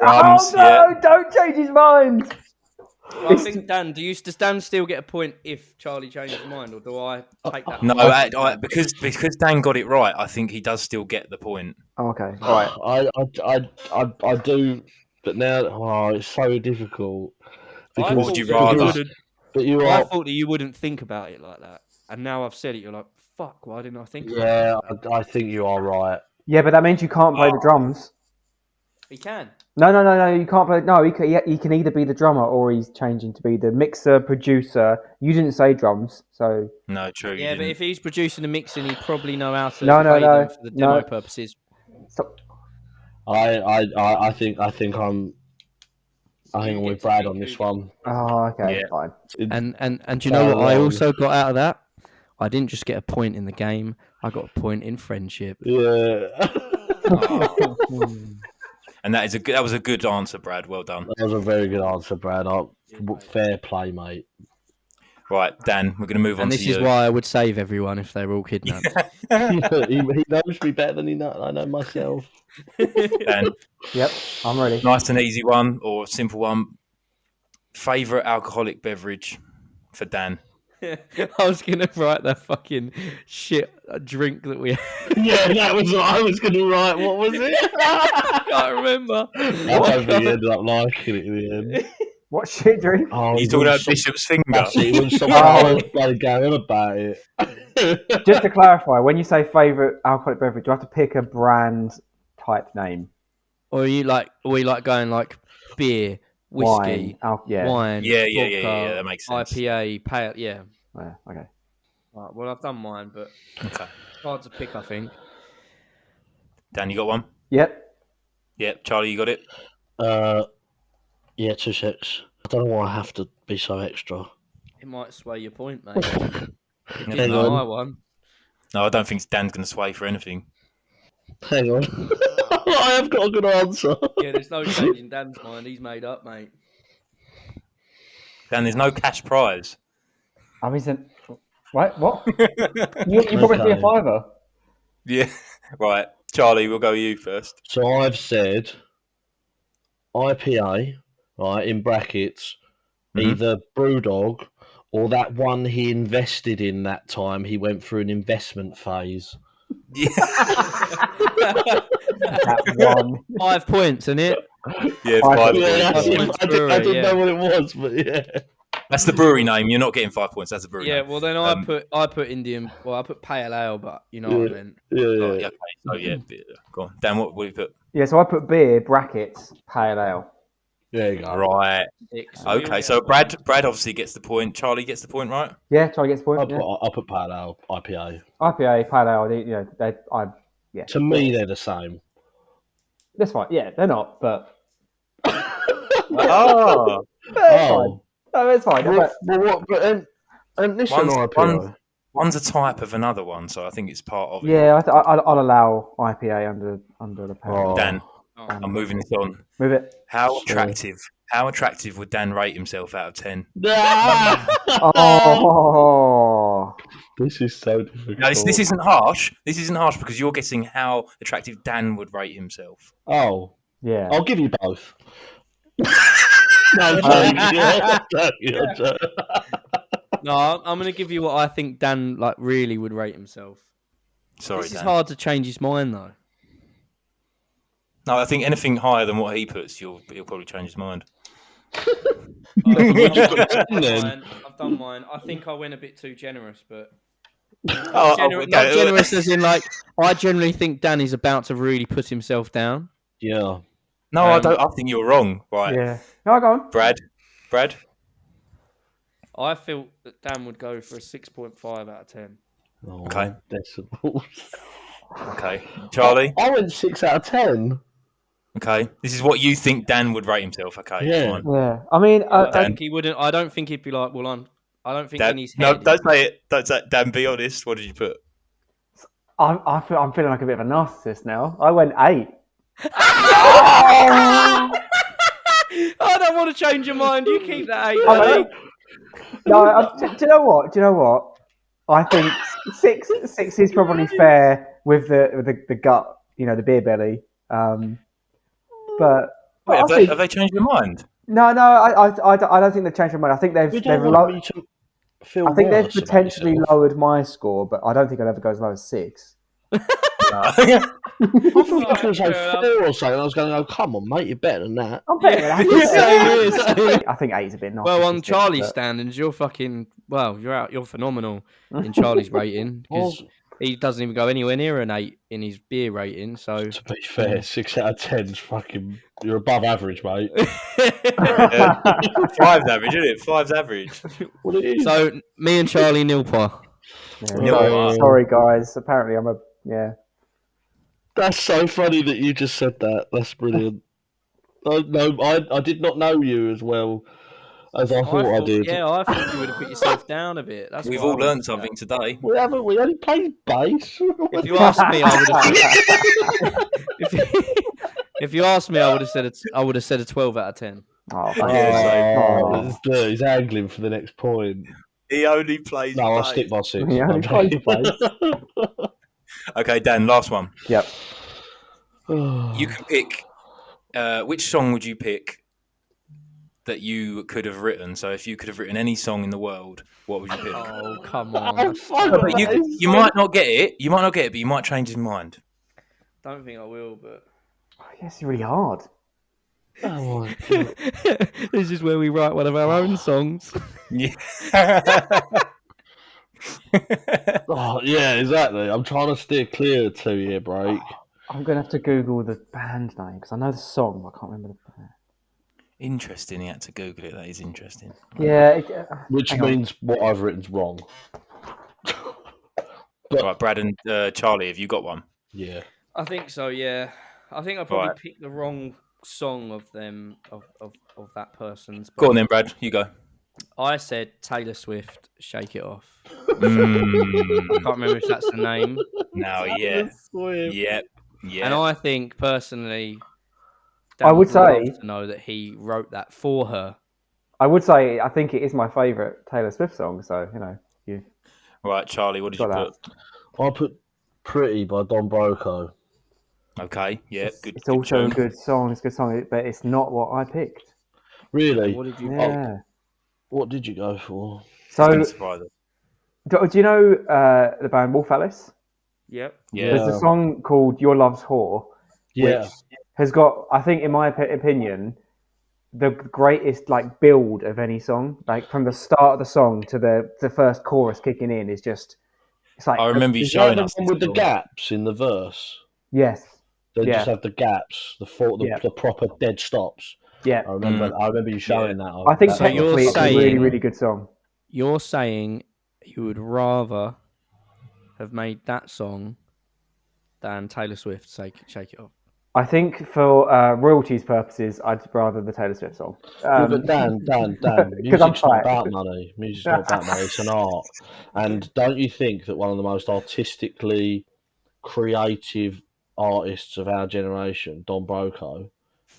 Drums, Oh no! Don't change his mind. Well, I think Dan. Does Dan still get a point if Charlie changes his mind, or do I take that? No, because Dan got it right, I think he does still get the point. Oh, okay, all right. I do, but now it's so difficult. I What would you rather? I thought that you wouldn't think about it like that, and now I've said it. You're like, fuck. Why didn't I think? Yeah, I think you are right. Yeah, but that means you can't play the drums. He can. No, you can't play. No, he can either be the drummer or he's changing to be the mixer, producer. You didn't say drums, so... No, true. Yeah, but if he's producing and mixing, he'd probably know how to play them for the demo purposes. Stop. I think I'm with Brad on this one. Oh, okay, fine. And do you know what I also got out of that? I didn't just get a point in the game. I got a point in friendship. Yeah. And that was a good answer, Brad. Well done. That was a very good answer, Brad. Fair play, mate. Right, Dan, we're going to move on to you. And this is why I would save everyone if they were all kidnapped. he knows me better than I know myself. Dan. Yep, I'm ready. Nice and easy one, or simple one. Favourite alcoholic beverage for Dan? I was going to write that fucking shit drink that we had. Yeah, that was what I was going to write. What was it? I can't remember. I don't think he ended up liking it in the end. What shit drink? Oh, you talking about Bishop's Finger? He wouldn't stop going on about it. Just to clarify, when you say favourite alcoholic beverage, do I have to pick a brand type name? Or are we going like beer, whiskey, wine, Yeah, vodka, that makes sense. IPA, pale, yeah. Okay. Right, well, I've done mine, but Okay. hard to pick, I think. Dan, you got one? Yep. Charlie, you got it? Yeah, 2 secs. I don't know why I have to be so extra. It might sway your point, mate. It Hang didn't on. my one. No, I don't think Dan's going to sway for anything. Hang on. I have got a good answer. Yeah, there's no change in Dan's mind. He's made up, mate. Dan, there's no cash prize. I mean, what? You probably see a fiver. Yeah. Right. Charlie, we'll go with you first. So I've said IPA, right, in brackets, either Brewdog or that one he invested in that time. He went through an investment phase. Yeah. That one. 5 points, isn't it? Yeah, 5 points. I didn't know what it was, but yeah. That's the brewery name. You're not getting 5 points. That's the brewery name. Yeah, well then I put Indian. Well, I put pale ale, but you know what I meant. Yeah. Okay. So yeah, go on. Dan, what do you put? Yeah, so I put beer brackets pale ale. There you go. Right. 6. Okay, so Brad obviously gets the point. Charlie gets the point, right? Yeah, Charlie gets the point. I'll put pale ale, IPA. IPA, pale ale. Yeah. To me, they're the same. That's fine. Yeah, they're not, but. Oh. No, it's fine. And this one IPA. One's a type of another one, so I think it's part of it. Yeah, I'll allow IPA under the pale. Oh. Dan, I'm moving this on. Move it. How attractive would Dan rate himself out of 10? Oh. This is so difficult. No, this isn't harsh. This isn't harsh because you're guessing how attractive Dan would rate himself. Oh. Yeah. I'll give you both. No, No, I'm going to give you what I think Dan really would rate himself. Sorry, this Dan. is hard to change his mind though. No, I think anything higher than what he puts, he'll probably change his mind. I've done mine. I think I went a bit too generous, but not generous as in I generally think Dan is about to really put himself down. Yeah. No, I don't. I think you're wrong. Right. Yeah. No, go on. Brad. I feel that Dan would go for a 6.5 out of 10. Oh, okay. Decibels. Okay. Charlie? I went 6 out of 10. Okay. This is what you think Dan would rate himself. Okay. Yeah. Fine. Yeah. I mean, I think he wouldn't. I don't think he'd be like, well, I don't think in his head. No, don't say it. Don't say it. Dan, be honest. What did you put? I'm feeling like a bit of a narcissist now. I went 8. I don't want to change your mind. You keep that 8. No, do you know what? I think 6 is probably fair with the gut, the beer belly. But Wait, I think- have they changed their mind? No, I don't think they've changed their mind. I think You they've don't want me to feel I think they've worse about potentially yourself. lowered my score, but I don't think I'd ever go as low as 6. No. I thought you were going to say Fair enough. 4 or something. I was going to go, come on, mate, you're better than that. I'm better than that. I think 8's a bit naughty. Well, on Charlie's standards, you're fucking you're phenomenal in Charlie's rating because he doesn't even go anywhere near an 8 in his beer rating. So To be fair, 6 out of 10 is fucking. You're above average, mate. 5's average, isn't it? 5's average. Well, it is. so me and Charlie nilpa. Sorry, guys. Apparently, I'm a That's so funny that you just said that. That's brilliant. I did not know you as well as I thought I did. Yeah, I thought you would have put yourself down a bit. That's We've what I all would learned have something today. We haven't. We only played bass. If you asked me, I would have. If you asked me, I would have said a 12 out of 10. He's angling for the next point. He only plays. No, I'll stick by 6. He only plays bass. Okay, Dan, last one. Yep. You can pick. Which song would you pick that you could have written? So, if you could have written any song in the world, what would you pick? Oh, come on. But you might not get it. You might not get it, but you might change his mind. Don't think I will, but. Yes, it's really hard. Oh my God. This is where we write one of our own songs. Yeah. Oh, yeah, exactly. I'm trying to steer clear of 2-year break. I'm going to have to Google the band name because I know the song, but I can't remember the band. Interesting. He had to Google it. That is interesting. Yeah. Which means what I've written's wrong. Right, Brad and Charlie, have you got one? Yeah. I think so, yeah. I think I probably Right. picked the wrong song of them, of that person's. Go on then, Brad. You go. I said Taylor Swift, Shake It Off. Mm. I can't remember if that's the name. No, yeah. Yep. Yeah. And I think, personally, I would say- love to know that he wrote that for her. I would say I think it is my favourite Taylor Swift song. So Right, Charlie, what did you Got put? I put Pretty by Don Broco. Okay, yeah, good. it's also tune. a good song. It's a good song, but it's not what I picked. Really? What did you pick? Yeah. What did you go for? So Didn't surprise us. do you know the band Wolf Alice? Yep. Yeah. There's a song called "Your Love's Whore," Yeah. which has got, I think, in my opinion, the greatest build of any song. Like from the start of the song to the first chorus kicking in is just. It's like I remember you Is showing that us the one with the this gaps in the verse? yes, They Yeah. just have the gaps, the proper dead stops. yeah. I remember you showing that. I think That- So you're technically it's a really saying- really good song. You're saying you would rather have made that song than Taylor Swift Shake It Off. I think for royalties purposes, I'd rather the Taylor Swift song. Yeah, but Dan, 'Cause I'm music's not tight. about money. Music's not about money. It's an art. And don't you think that one of the most artistically creative artists of our generation, Don Broco,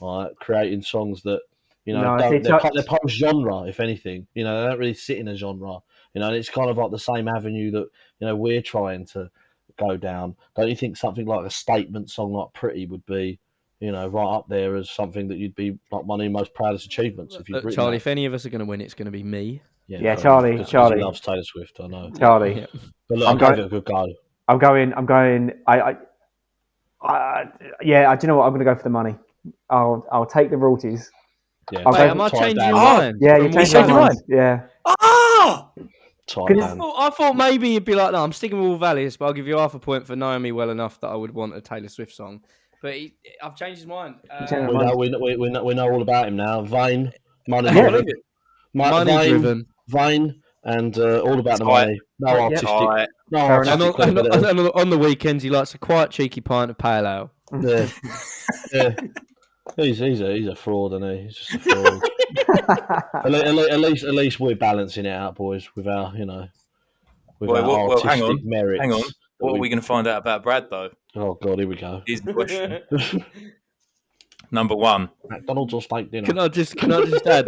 right, creating songs that No, they're post genre, if anything. They don't really sit in a genre. And it's kind of like the same avenue that we're trying to go down. Don't you think something like a statement song like Pretty would be, right up there as something that you'd be like one of your most proudest achievements if you've Look, written Charlie, that? if any of us are going to win, it's going to be me. Yeah, fair Charlie, enough, 'cause Charlie. he loves Taylor Swift, I know. Charlie, Yeah. But look, I'm I going- gave it a good go. I'm going. Yeah. Do you know what? I'm going to go for the money. I'll take the royalties. Yeah, I'll Wait, go am I tie it changing down. your mind? Yeah, you From changed changed my your mind. Yeah. Ah! Tie it Can down. I thought maybe you'd be like, no, I'm sticking with All Valleys, but I'll give you half a point for knowing me well enough that I would want a Taylor Swift song. But I've changed his mind. changed We know all about him now. Vain, money Yeah. driven, Money driven. Vain, and all about the Tight. money. No Yeah. artistic. Tight. No Fair enough. artistic And credibility. on the weekends, he likes a quiet, cheeky pint of pale ale. Yeah. Yeah. He's a fraud, isn't he? He's just a fraud. At least we're balancing it out, boys, with our with our Well, artistic hang on, merits. hang on. that What are we going to find out about Brad, though? Oh God, here we go. Here's the question. Number one. McDonald's or steak dinner? Can I just add?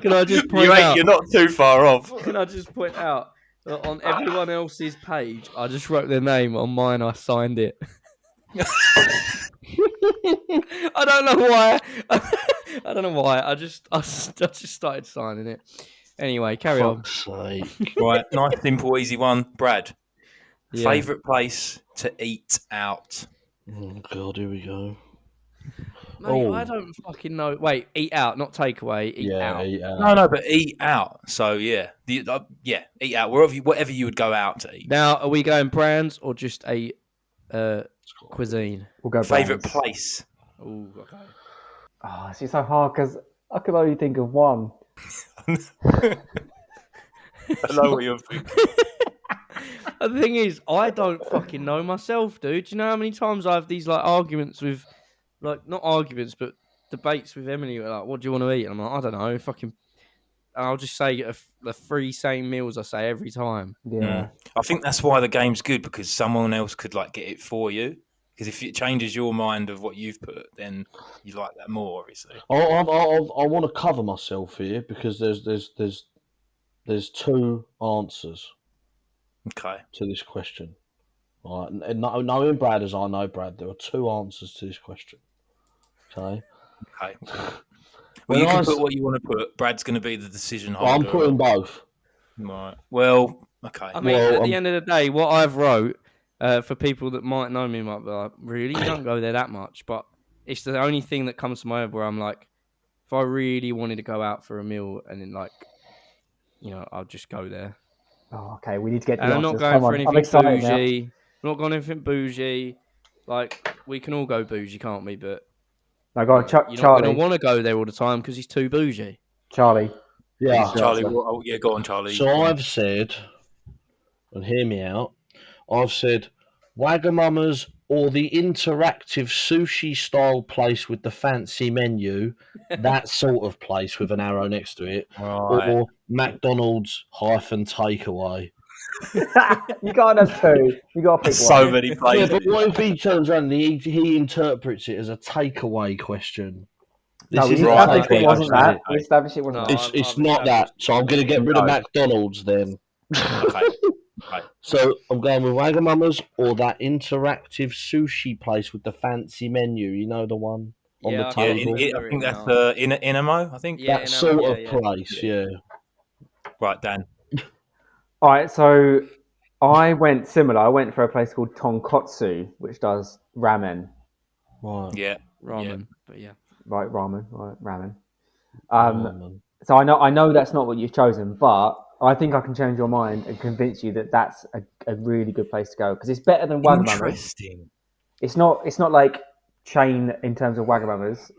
Can I just point out? You're not too far off. Can I just point out that on everyone else's page, I just wrote their name. On mine, I signed it. I don't know why. I don't know why. I just started signing it. Anyway, carry on. Fuck's sake. Right, nice, simple, easy one. Brad, Yeah. favourite place to eat out? Oh, God, here we go. Mate, I don't fucking know. Wait, eat out, not takeaway. Eat out. Eat out. No, but eat out. So yeah, eat out whatever you would go out to eat. Now, are we going brands or just a cuisine? We'll go Favourite brands. place. Oh, okay. Oh, it's so hard because I can only think of one. I know what you're thinking. The thing is, I don't fucking know myself, dude. Do you know how many times I have these like arguments with, like not arguments, but debates with Emily? Like, what do you want to eat? And I'm like, I don't know. Fucking, I'll just say the three same meals I say every time. Yeah. I think that's why the game's good, because someone else could like get it for you. Because if it changes your mind of what you've put, then you like that more, obviously. I want to cover myself here because there's two answers Okay. to this question. Right, and knowing Brad as I know Brad, there are two answers to this question. Okay. Okay. Well, When you I can s- put what you want to put. Brad's going to be the decision Well, I'm holder. putting both. Right. Well, okay. I mean, Well, at the end of the day, what I've wrote for people that might know me might be like, really, you don't go there that much, but it's the only thing that comes to my head where I'm like, if I really wanted to go out for a meal and then like, you know, I'll just go there. Oh, okay, we need to get the And I'm not answers. going Come for on, I'm anything excited now. bougie. I'm not going anything bougie. Like, we can all go bougie, can't we? But No, go on, you're not Charlie. going to want to go there all the time because he's too bougie. Charlie. Yeah. Charlie, answer. go on, Charlie. So I've said, and hear me out, I've said Wagamama's or the interactive sushi style place with the fancy menu, that sort of place with an arrow next to it, Right. or McDonald's -takeaway. You can't have two. You got to pick So one. many Yeah, places. but what if he turns around and he interprets it as a takeaway question? No, we isn't a established right, it wasn't takeaway, that. is We it? established it wasn't No, that. It's I've not that. So I'm going to get rid of No. McDonald's then. Okay. So I'm going with Wagamama's or that interactive sushi place with the fancy menu. You know, the one on Yeah, the I Yeah, can't table. remember I think it that's now. Inamo, I think. Yeah, That in sort Amman, of yeah. place, yeah. Right, Dan. All right, so I went similar. I went for a place called Tonkotsu, which does ramen. Right. Yeah. Ramen, but yeah. Right, ramen. Right, ramen. Ramen. So I know that's not what you've chosen, but I think I can change your mind and convince you that that's a really good place to go because it's better than Wagamama's. Interesting. It's not like chain in terms of Wagamama's,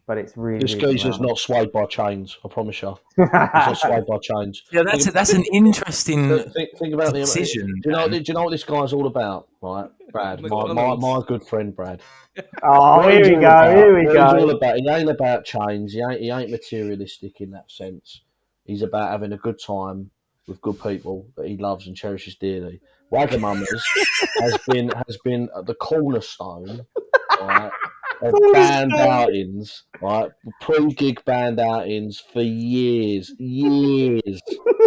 but it's really. This really geezer's good not swayed by chains, I promise you. He's not swayed by chains. Yeah, that's an interesting Think about decision. Do you Dan. know what this guy's all about, right, Brad? My good friend Brad. Oh, What here he's we all go. about- Here we what he's all go. about, he ain't about chains. He ain't materialistic in that sense. He's about having a good time with good people that he loves and cherishes dearly. Wagamama's has been the cornerstone, right, of band outings, right, pre-gig band outings for years.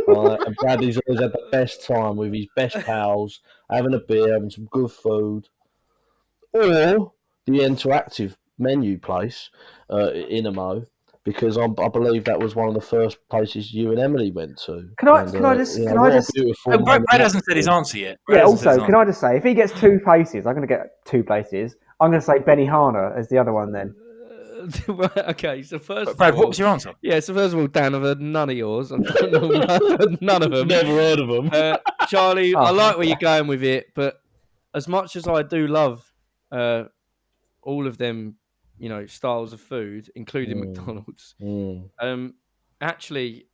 Right, and Bradley's always had the best time with his best pals, having a beer, having some good food, or the interactive menu place, Inamo, because I believe that was one of the first places you and Emily went to. Can I And, just what a beautiful Oh, Brad moment hasn't that said his was. answer yet. Brad Yeah. hasn't said Also, his can I just say, if he gets two places, I'm going to get two places. I'm going to say Benihana as the other one then. Right, okay, so first Brad, of what all, was your answer? yeah, so first of all, Dan, I've heard none of yours. I don't know, I've heard none of them. Never heard of them. Charlie, I Oh. like where you're going with it, but as much as I do love all of them, you know, styles of food, including McDonald's, actually,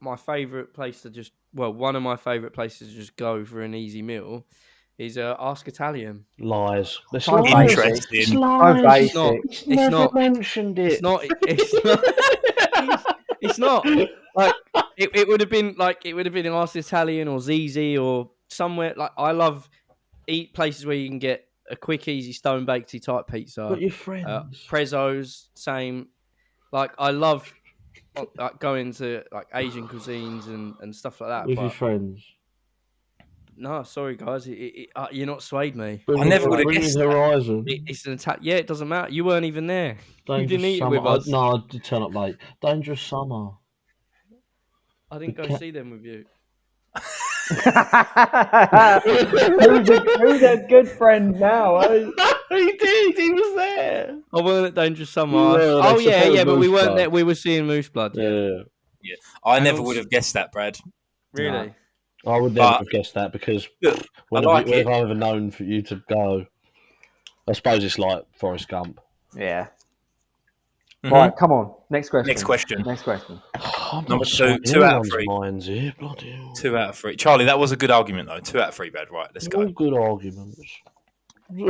my favourite place to one of my favourite places to just go for an easy meal is Ask Italian. Lies. There's So lies. basic. It's Interesting. lies. So basic. It's It's never not. mentioned it. It's not. It's not like it would have been Ask Italian or ZZ or somewhere like I love eat places where you can get a quick, easy stone baked type pizza. But your friends. Prezzo's same. Like I love like going to like Asian cuisines and stuff like that. With but your friends. No, sorry guys, you're not swayed me. I never would have Bring guessed me that. Horizon. It's an attack. Yeah, it doesn't matter. You weren't even there. You Dangerous didn't eat it Summer. with us. No, I did turn up late. Dangerous Summer. I didn't go see them with you. Who's a good friend now? Eh? He did. He was there. I weren't at Dangerous Summer. You were, Oh they yeah, supported but we Moose weren't Blood. there. We were seeing Moose Blood. Yeah. Yeah. I And never also- would have guessed that, Brad. Really? I would never But- have guessed that because Look, when like have it. I ever known for you to go? I suppose it's like Forrest Gump. Yeah. Mhm. Right, come on. Next question. Next question. Next question. I'm Number not two- swaying two out of anyone's three. minds here. Bloody hell. 2 out of 3. Charlie, that was a good argument though. 2 out of 3, Brad. Right, let's All go. good arguments.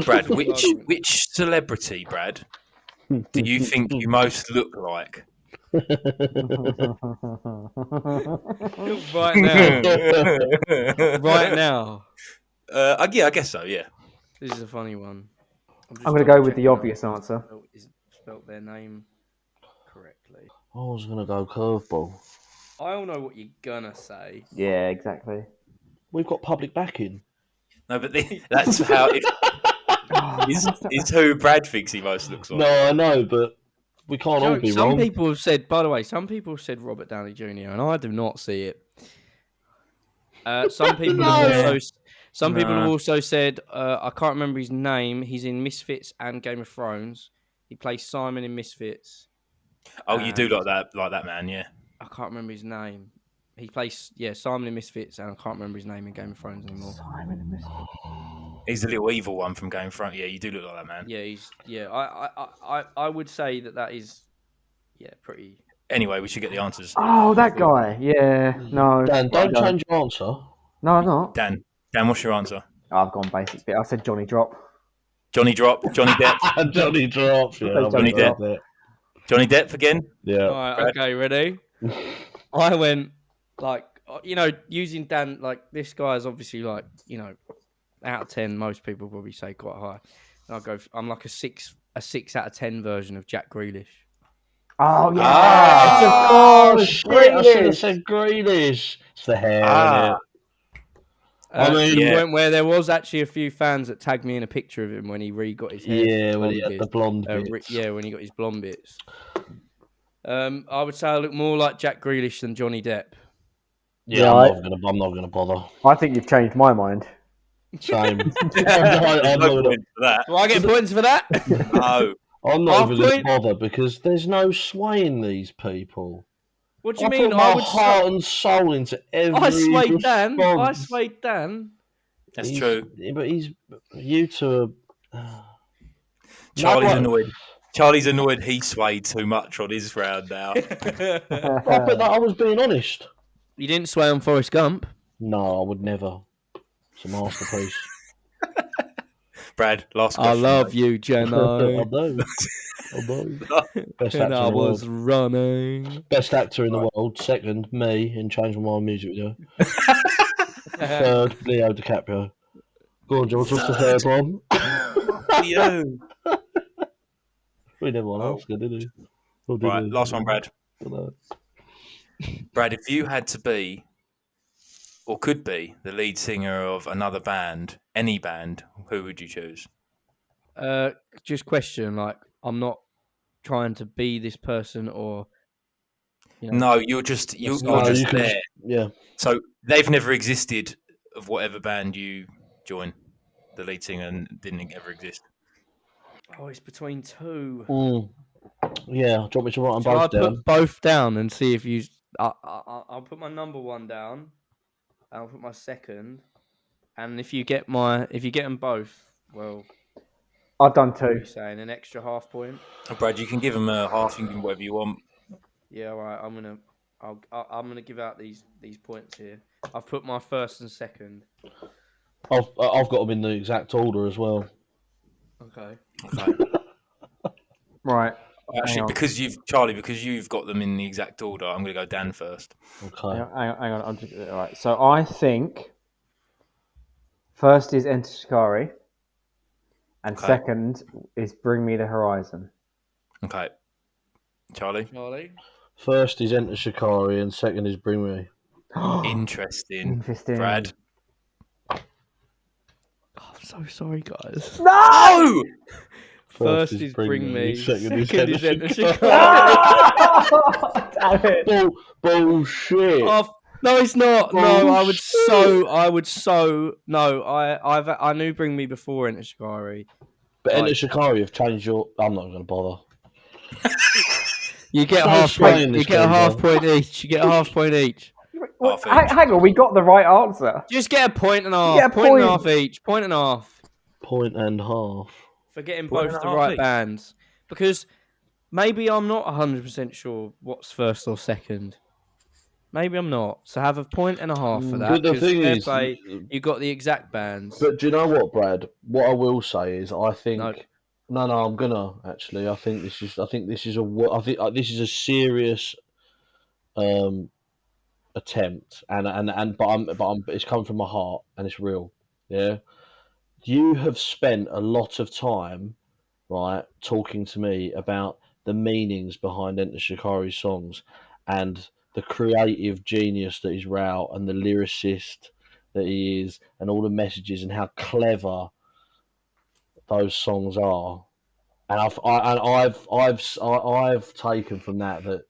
Brad, Good which argument. celebrity, Brad, do you think you most look like? Right now. Right now. Yeah, I guess so. Yeah. This is a funny one. I'm going to go with the obvious answer. Spelt their name correctly. I was going to go curveball. I all know what you're gonna say. Yeah, exactly. We've got public backing. No, but that's how it is. Who Brad thinks he most looks like. No, I know, but we can't all be Some wrong. people have said, by the way, some people have said Robert Downey Jr. and I do not see it. Some people have also. Some people have also said, I can't remember his name. He's in Misfits and Game of Thrones. He plays Simon in Misfits. Oh, you do like that man, yeah. I can't remember his name. He plays, Simon in Misfits, and I can't remember his name in Game of Thrones anymore. Simon and Misfits. He's the little evil one from Game of Thrones. Yeah, you do look like that man. I would say that is, pretty. Anyway, we should get the answers. Oh, that guy. Yeah. No. Dan, don't no. change your answer. No, I'm not. Dan, what's your answer? I've gone basics bit. I said Johnny Drop. Johnny Drop, Johnny Depp, Johnny Drop. Yeah, Johnny Depp. Johnny Depp again. Yeah. All right, okay, ready? I went, using Dan, this guy is obviously, out of 10, most people probably say quite high. And I'm like a 6 out of 10 version of Jack Grealish. Oh, yeah. Oh, Of shit. course. I should have said Grealish. It's the hair, isn't it? I mean, To the point where there was actually a few fans that tagged me in a picture of him when he got his hair. Yeah, when he had the blonde bits. When he got his blonde bits. I would say I look more like Jack Grealish than Johnny Depp. Yeah, I'm not gonna bother. I think you've changed my mind. Same. I'm not going for that. Do I get points for that? No. I'm not Half even gonna point? bother because there's no swaying these people. What do you I mean? put my heart and soul into every I swayed Dan. I response. swayed Dan. That's true. But you two are... Charlie's No, annoyed. Charlie's annoyed he swayed too much on his round now. but I was being honest. You didn't sway on Forrest Gump. No, I would never. It's a masterpiece. Brad, last question. I love mate. you, I Jenna. know. Best And actor I in the was world. running. Best actor in the world. Second, me in Change My Mind music video. Third, Leo DiCaprio. Go on, George. What's the third one? You. We never want to ask her, did we? Or did Right, we? last one, Brad. Dunno. Brad, if you had to be, or could be, the lead singer of another band, any band, who would you choose? Just question, I'm not trying to be this person or... No, you're just No, just you can there. Yeah. So they've never existed of whatever band you join. The lead singer didn't ever exist. Oh, it's between two. Yeah, do you want me to write them Shall I both down? put both down and see if you... I'll put my number one down. And I'll put my second. And if you get them both, well... I've done What are you two. saying? An extra half point? Oh, Brad, you can give them a half. You can give them whatever you want. Yeah, all right. I'm gonna give out these points here. I've put my first and second. I've got them in the exact order as well. Okay. Okay. Right. Actually, because you've got them in the exact order, I'm going to go Dan first. Okay. Hang on. All right. So I think first is Enter Shikari, and Okay. second is Bring Me the Horizon. Okay. Charlie? First is Enter Shikari and second is Bring Me. Interesting. Interesting. Brad? Oh, I'm so sorry, guys. No! First is Bring Me. Second is Enter Shikari. Oh, damn it. Bullshit. Oh, no, it's not. No, I would Bullshit. so. No, I knew Bring Me before Enter Shikari. But Enter Like- Shikari have changed your. I'm not going to bother. You get So a half point. explain You this, get a half Geezer. point each. You get a half point each. What? Half each. Hang on, we got the right answer. Just get a point and a half. Yeah, Point and a point. half each. Point and a half. Point and half. For getting Point both and a the half right each. bands. Because maybe I'm not 100% sure what's first or second. Maybe I'm not. So have a point and a half for that. But the 'cause thing fair is, play, you got the exact bands. but do you know what, Brad? What I will say is, I think No. no, I'm gonna actually. I think this is a serious attempt, but it's coming from my heart and it's real. Yeah, you have spent a lot of time, right, talking to me about the meanings behind Enter Shikari's songs and the creative genius that is Rao and the lyricist that he is and all the messages and how clever those songs are. And I've taken from that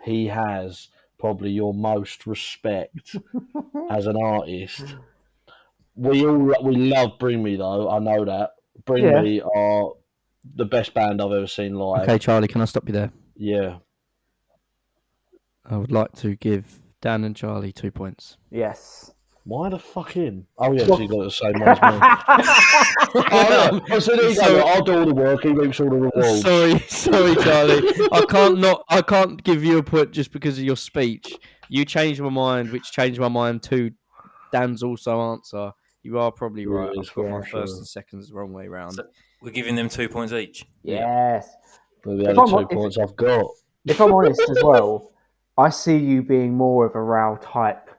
he has probably your most respect as an artist. We love Bring Me though. I know that Bring Yeah. Me are the best band I've ever seen live. Okay, Charlie, can I stop you there? Yeah. I would like to give Dan and Charlie 2 points. Yes. Why the fuck him? Oh yeah, so you got the same one as me. Oh, so there you go. I'll do all the work. He reaps all the rewards. Sorry, Charlie. I can't give you a point just because of your speech. You changed my mind, which changed my mind to Dan's also answer. You are probably right. Yeah, I've got my yeah, first sure. and seconds the wrong way round. So we're giving them 2 points each. Yes. They're the If only I'm- 2 points I've got. If I'm honest as well, I see you being more of a Rao type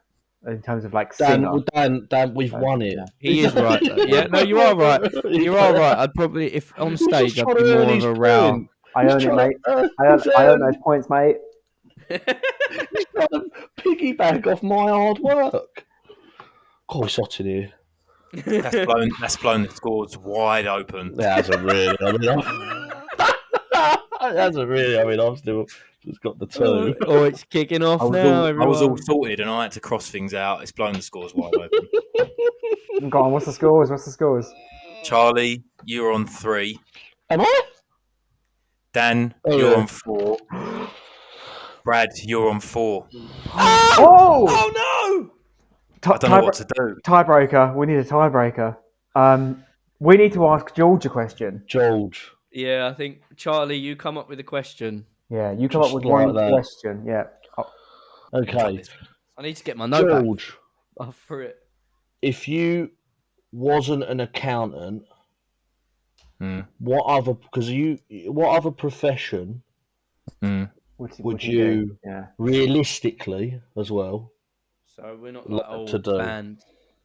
in terms of like singer. Dan, we've won it. Yeah. He is right. Though. Yeah, no, you are right. You are right. I'd probably, if on stage, I'd be more of a round. I earn it, mate. I earn those points, mate. He's trying to piggyback off my hard work. Oh, it's hot in here. That's blown the scores wide open. That hasn't really. I've still just got the two. Oh, it's kicking off now. I was all everyone. sorted and I had to cross things out. It's blown the scores wide open. Go on, what's the scores? Charlie, you're on 3. Am I? Dan, Oh, you're yeah. on 4. Brad, you're on 4. Oh! Oh I don't know what to do. Tiebreaker. We need a tiebreaker. We need to ask George a question. George. no! Yeah, I think Charlie, you come up with a question. Yeah, you come Just up with like one that. question. Yeah. Oh, Okay. I need to get my note back. George, Oh, for it. if you wasn't an accountant, what other profession would you do? Yeah. realistically as well? So we're not Like like to old do. band.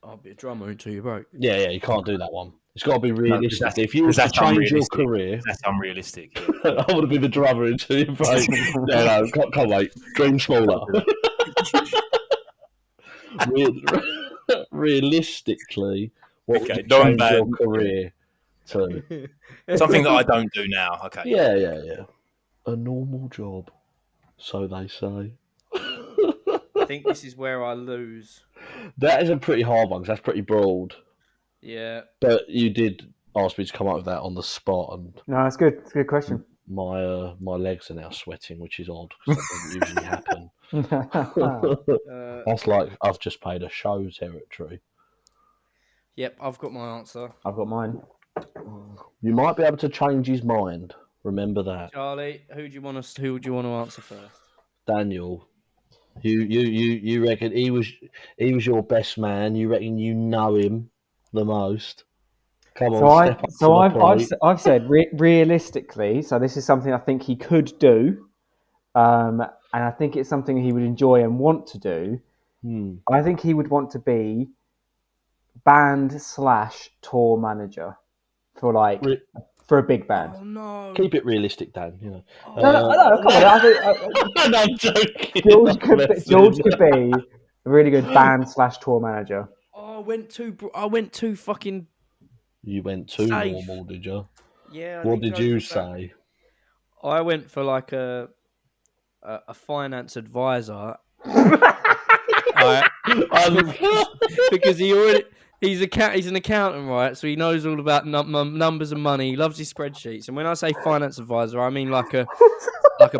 I'll be a drummer until you broke. Yeah, you can't do that one. It's got to be 'cause realistic. that's- If you was to that's change your unrealistic. career, That's unrealistic. I want to be the drummer until you break. No, can't wait. Dream smaller. Realistically, what would Okay, you change non-band. your career to? Something that I don't do now. Okay. Yeah. A normal job, so they say. I think this is where I lose. That is a pretty hard one 'cause that's pretty broad. Yeah. But you did ask me to come up with that on the spot, and No, it's good. It's a good question. my legs are now sweating, which is odd because that doesn't usually happen. That's like I've just played a show territory. Yep, I've got my answer. I've got mine. You might be able to change his mind. Remember that, Charlie, who do you want to answer first? Daniel. You reckon he was your best man? You reckon you know him the most? Come on, step up to the plate. I've said realistically. So this is something I think he could do, and I think it's something he would enjoy and want to do. I think he would want to be band/tour manager for a big band. Oh no! Keep it realistic, Dan. You know. No, come on. No, I'm joking. George could be a really good band/tour manager. Oh, I went too fucking You went too Safe. normal, did you? Yeah. What did you say? I went for like a finance advisor. Because he's an accountant, right? So he knows all about numbers and money. He loves his spreadsheets. And when I say finance advisor, I mean like a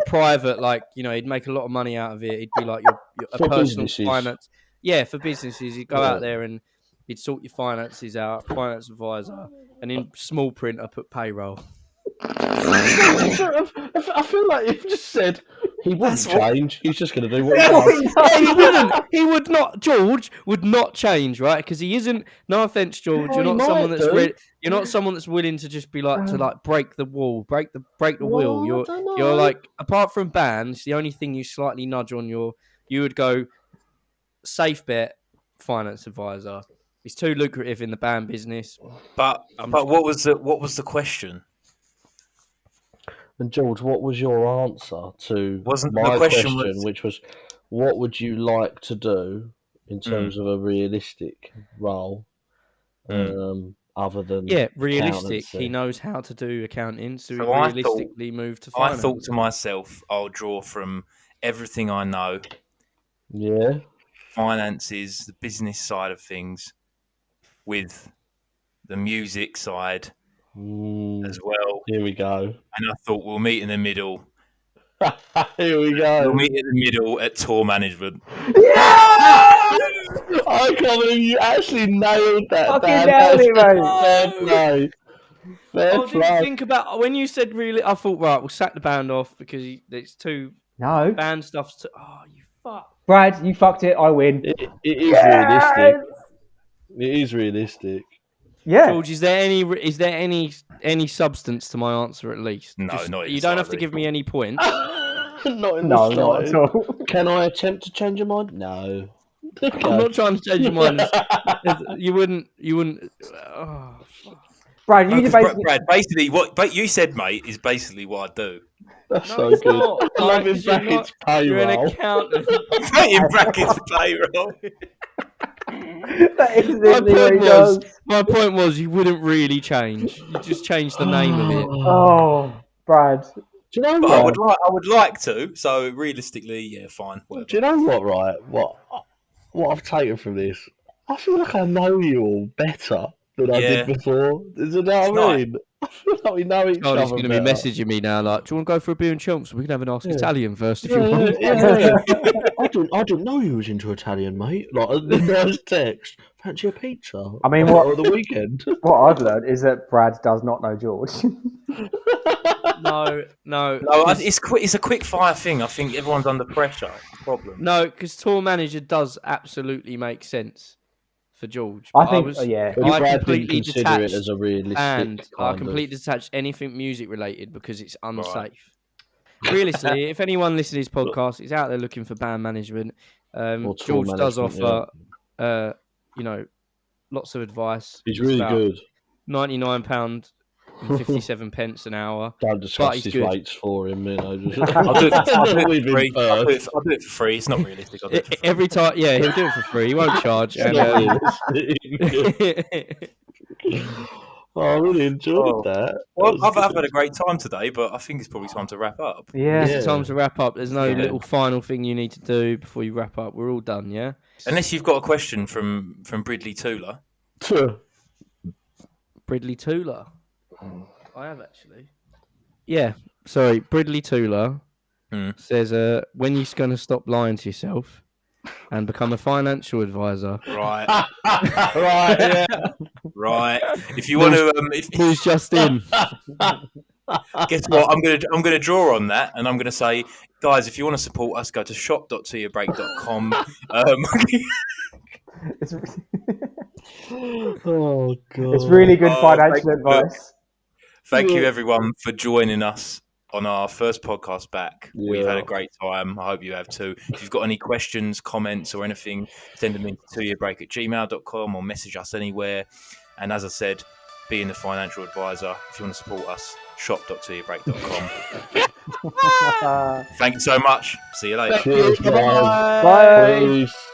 private, like, you know, he'd make a lot of money out of it. He'd be like a For personal businesses. finance. Yeah, for businesses. He'd go out there and he'd sort your finances out, finance advisor. And in small print, I put payroll. I feel like you just said he wouldn't change. He's just going to do what he does. Yeah, he wouldn't. He would not. George would not change, right? Because he isn't. No offense, George. You're not someone that's you're not someone that's willing to just be like to break the wall, break the wheel. You're like, apart from bands, the only thing you slightly nudge on you would go safe bet finance advisor. He's too lucrative in the band business. But what was the question? And George, what was your answer to my question, which was, what would you like to do in terms of a realistic role, other than realistic? He knows how to do accounting, so he realistically moved to finance. I thought to myself, I'll draw from everything I know. Yeah, finances, the business side of things, with the music side. As well. Here we go. And I thought we'll meet in the middle. Here we go. We'll meet in the middle at tour management. Yeah! I can't believe you actually nailed that. Fucking nailed it, mate. Fair play. Didn't think about when you said really. I thought, right, we'll sack the band off because it's too. No. Band stuff's too. Oh, you fuck. Brad, you fucked it. I win. It is realistic. It is realistic. Yeah, George, is there any substance to my answer at least? No, not you don't have to give me any points. Not at all. Can I attempt to change your mind? No. I'm not trying to change your mind. You wouldn't. Oh, Brad, basically what you said, mate, is basically what I do. That's so good. Not. I love in brackets payroll. You're an accountant. In brackets payroll. My point was you wouldn't really change. You just change the name of it. Oh, Brad. Do you know what? I would like to. So realistically, yeah, fine. Whatever. Do you know what? Right, what I've taken from this, I feel like I know you all better than I did before. Is it what I mean? I feel like we know each other. He's going to be messaging me now, like, do you want to go for a beer and chumps? We can have an Ask Italian first if you want. Yeah. I didn't know you was into Italian, mate. Like, nice text. Fancy a pizza? I mean, or the weekend? What I've learned is that Brad does not know George. No. It's a quick fire thing. I think everyone's under pressure. Problem. No, because tour manager does absolutely make sense for George. I think, I completely consider it as a realistic. And I completely detached anything music related because it's unsafe. Right. Realistically, if anyone listening to this podcast is out there looking for band management, George does offer, lots of advice. He's really good. £99 and 57 pence an hour. Don't discuss his rates for him. You know, I'll do it for free. It's not realistic. I'll do it for free. Every time, he'll do it for free. He won't charge. I really enjoyed that. Well, I've had a great time today, but I think it's probably time to wrap up. Yeah, it's time to wrap up. There's no little final thing you need to do before you wrap up. We're all done, yeah? Unless you've got a question from Bridley Tooler. Bridley Tooler? I have actually. Yeah, sorry. Bridley Tooler says, when you're going to stop lying to yourself and become a financial advisor? Right. Right, yeah. Right. If you want to... Who's just in? Guess what? I'm gonna draw on that, and I'm gonna say, guys, if you want to support us, go to shop.seeyabreak.com. Oh god! It's really good financial advice. Thank you, everyone, for joining us on our first podcast back. Yeah. We've had a great time. I hope you have too. If you've got any questions, comments, or anything, send them in to seeyabreak@gmail.com or message us anywhere. And as I said, being the financial advisor, if you want to support us, shop.seeyabreak.com. Thank you so much. See you later. Cheers, Bye. Peace.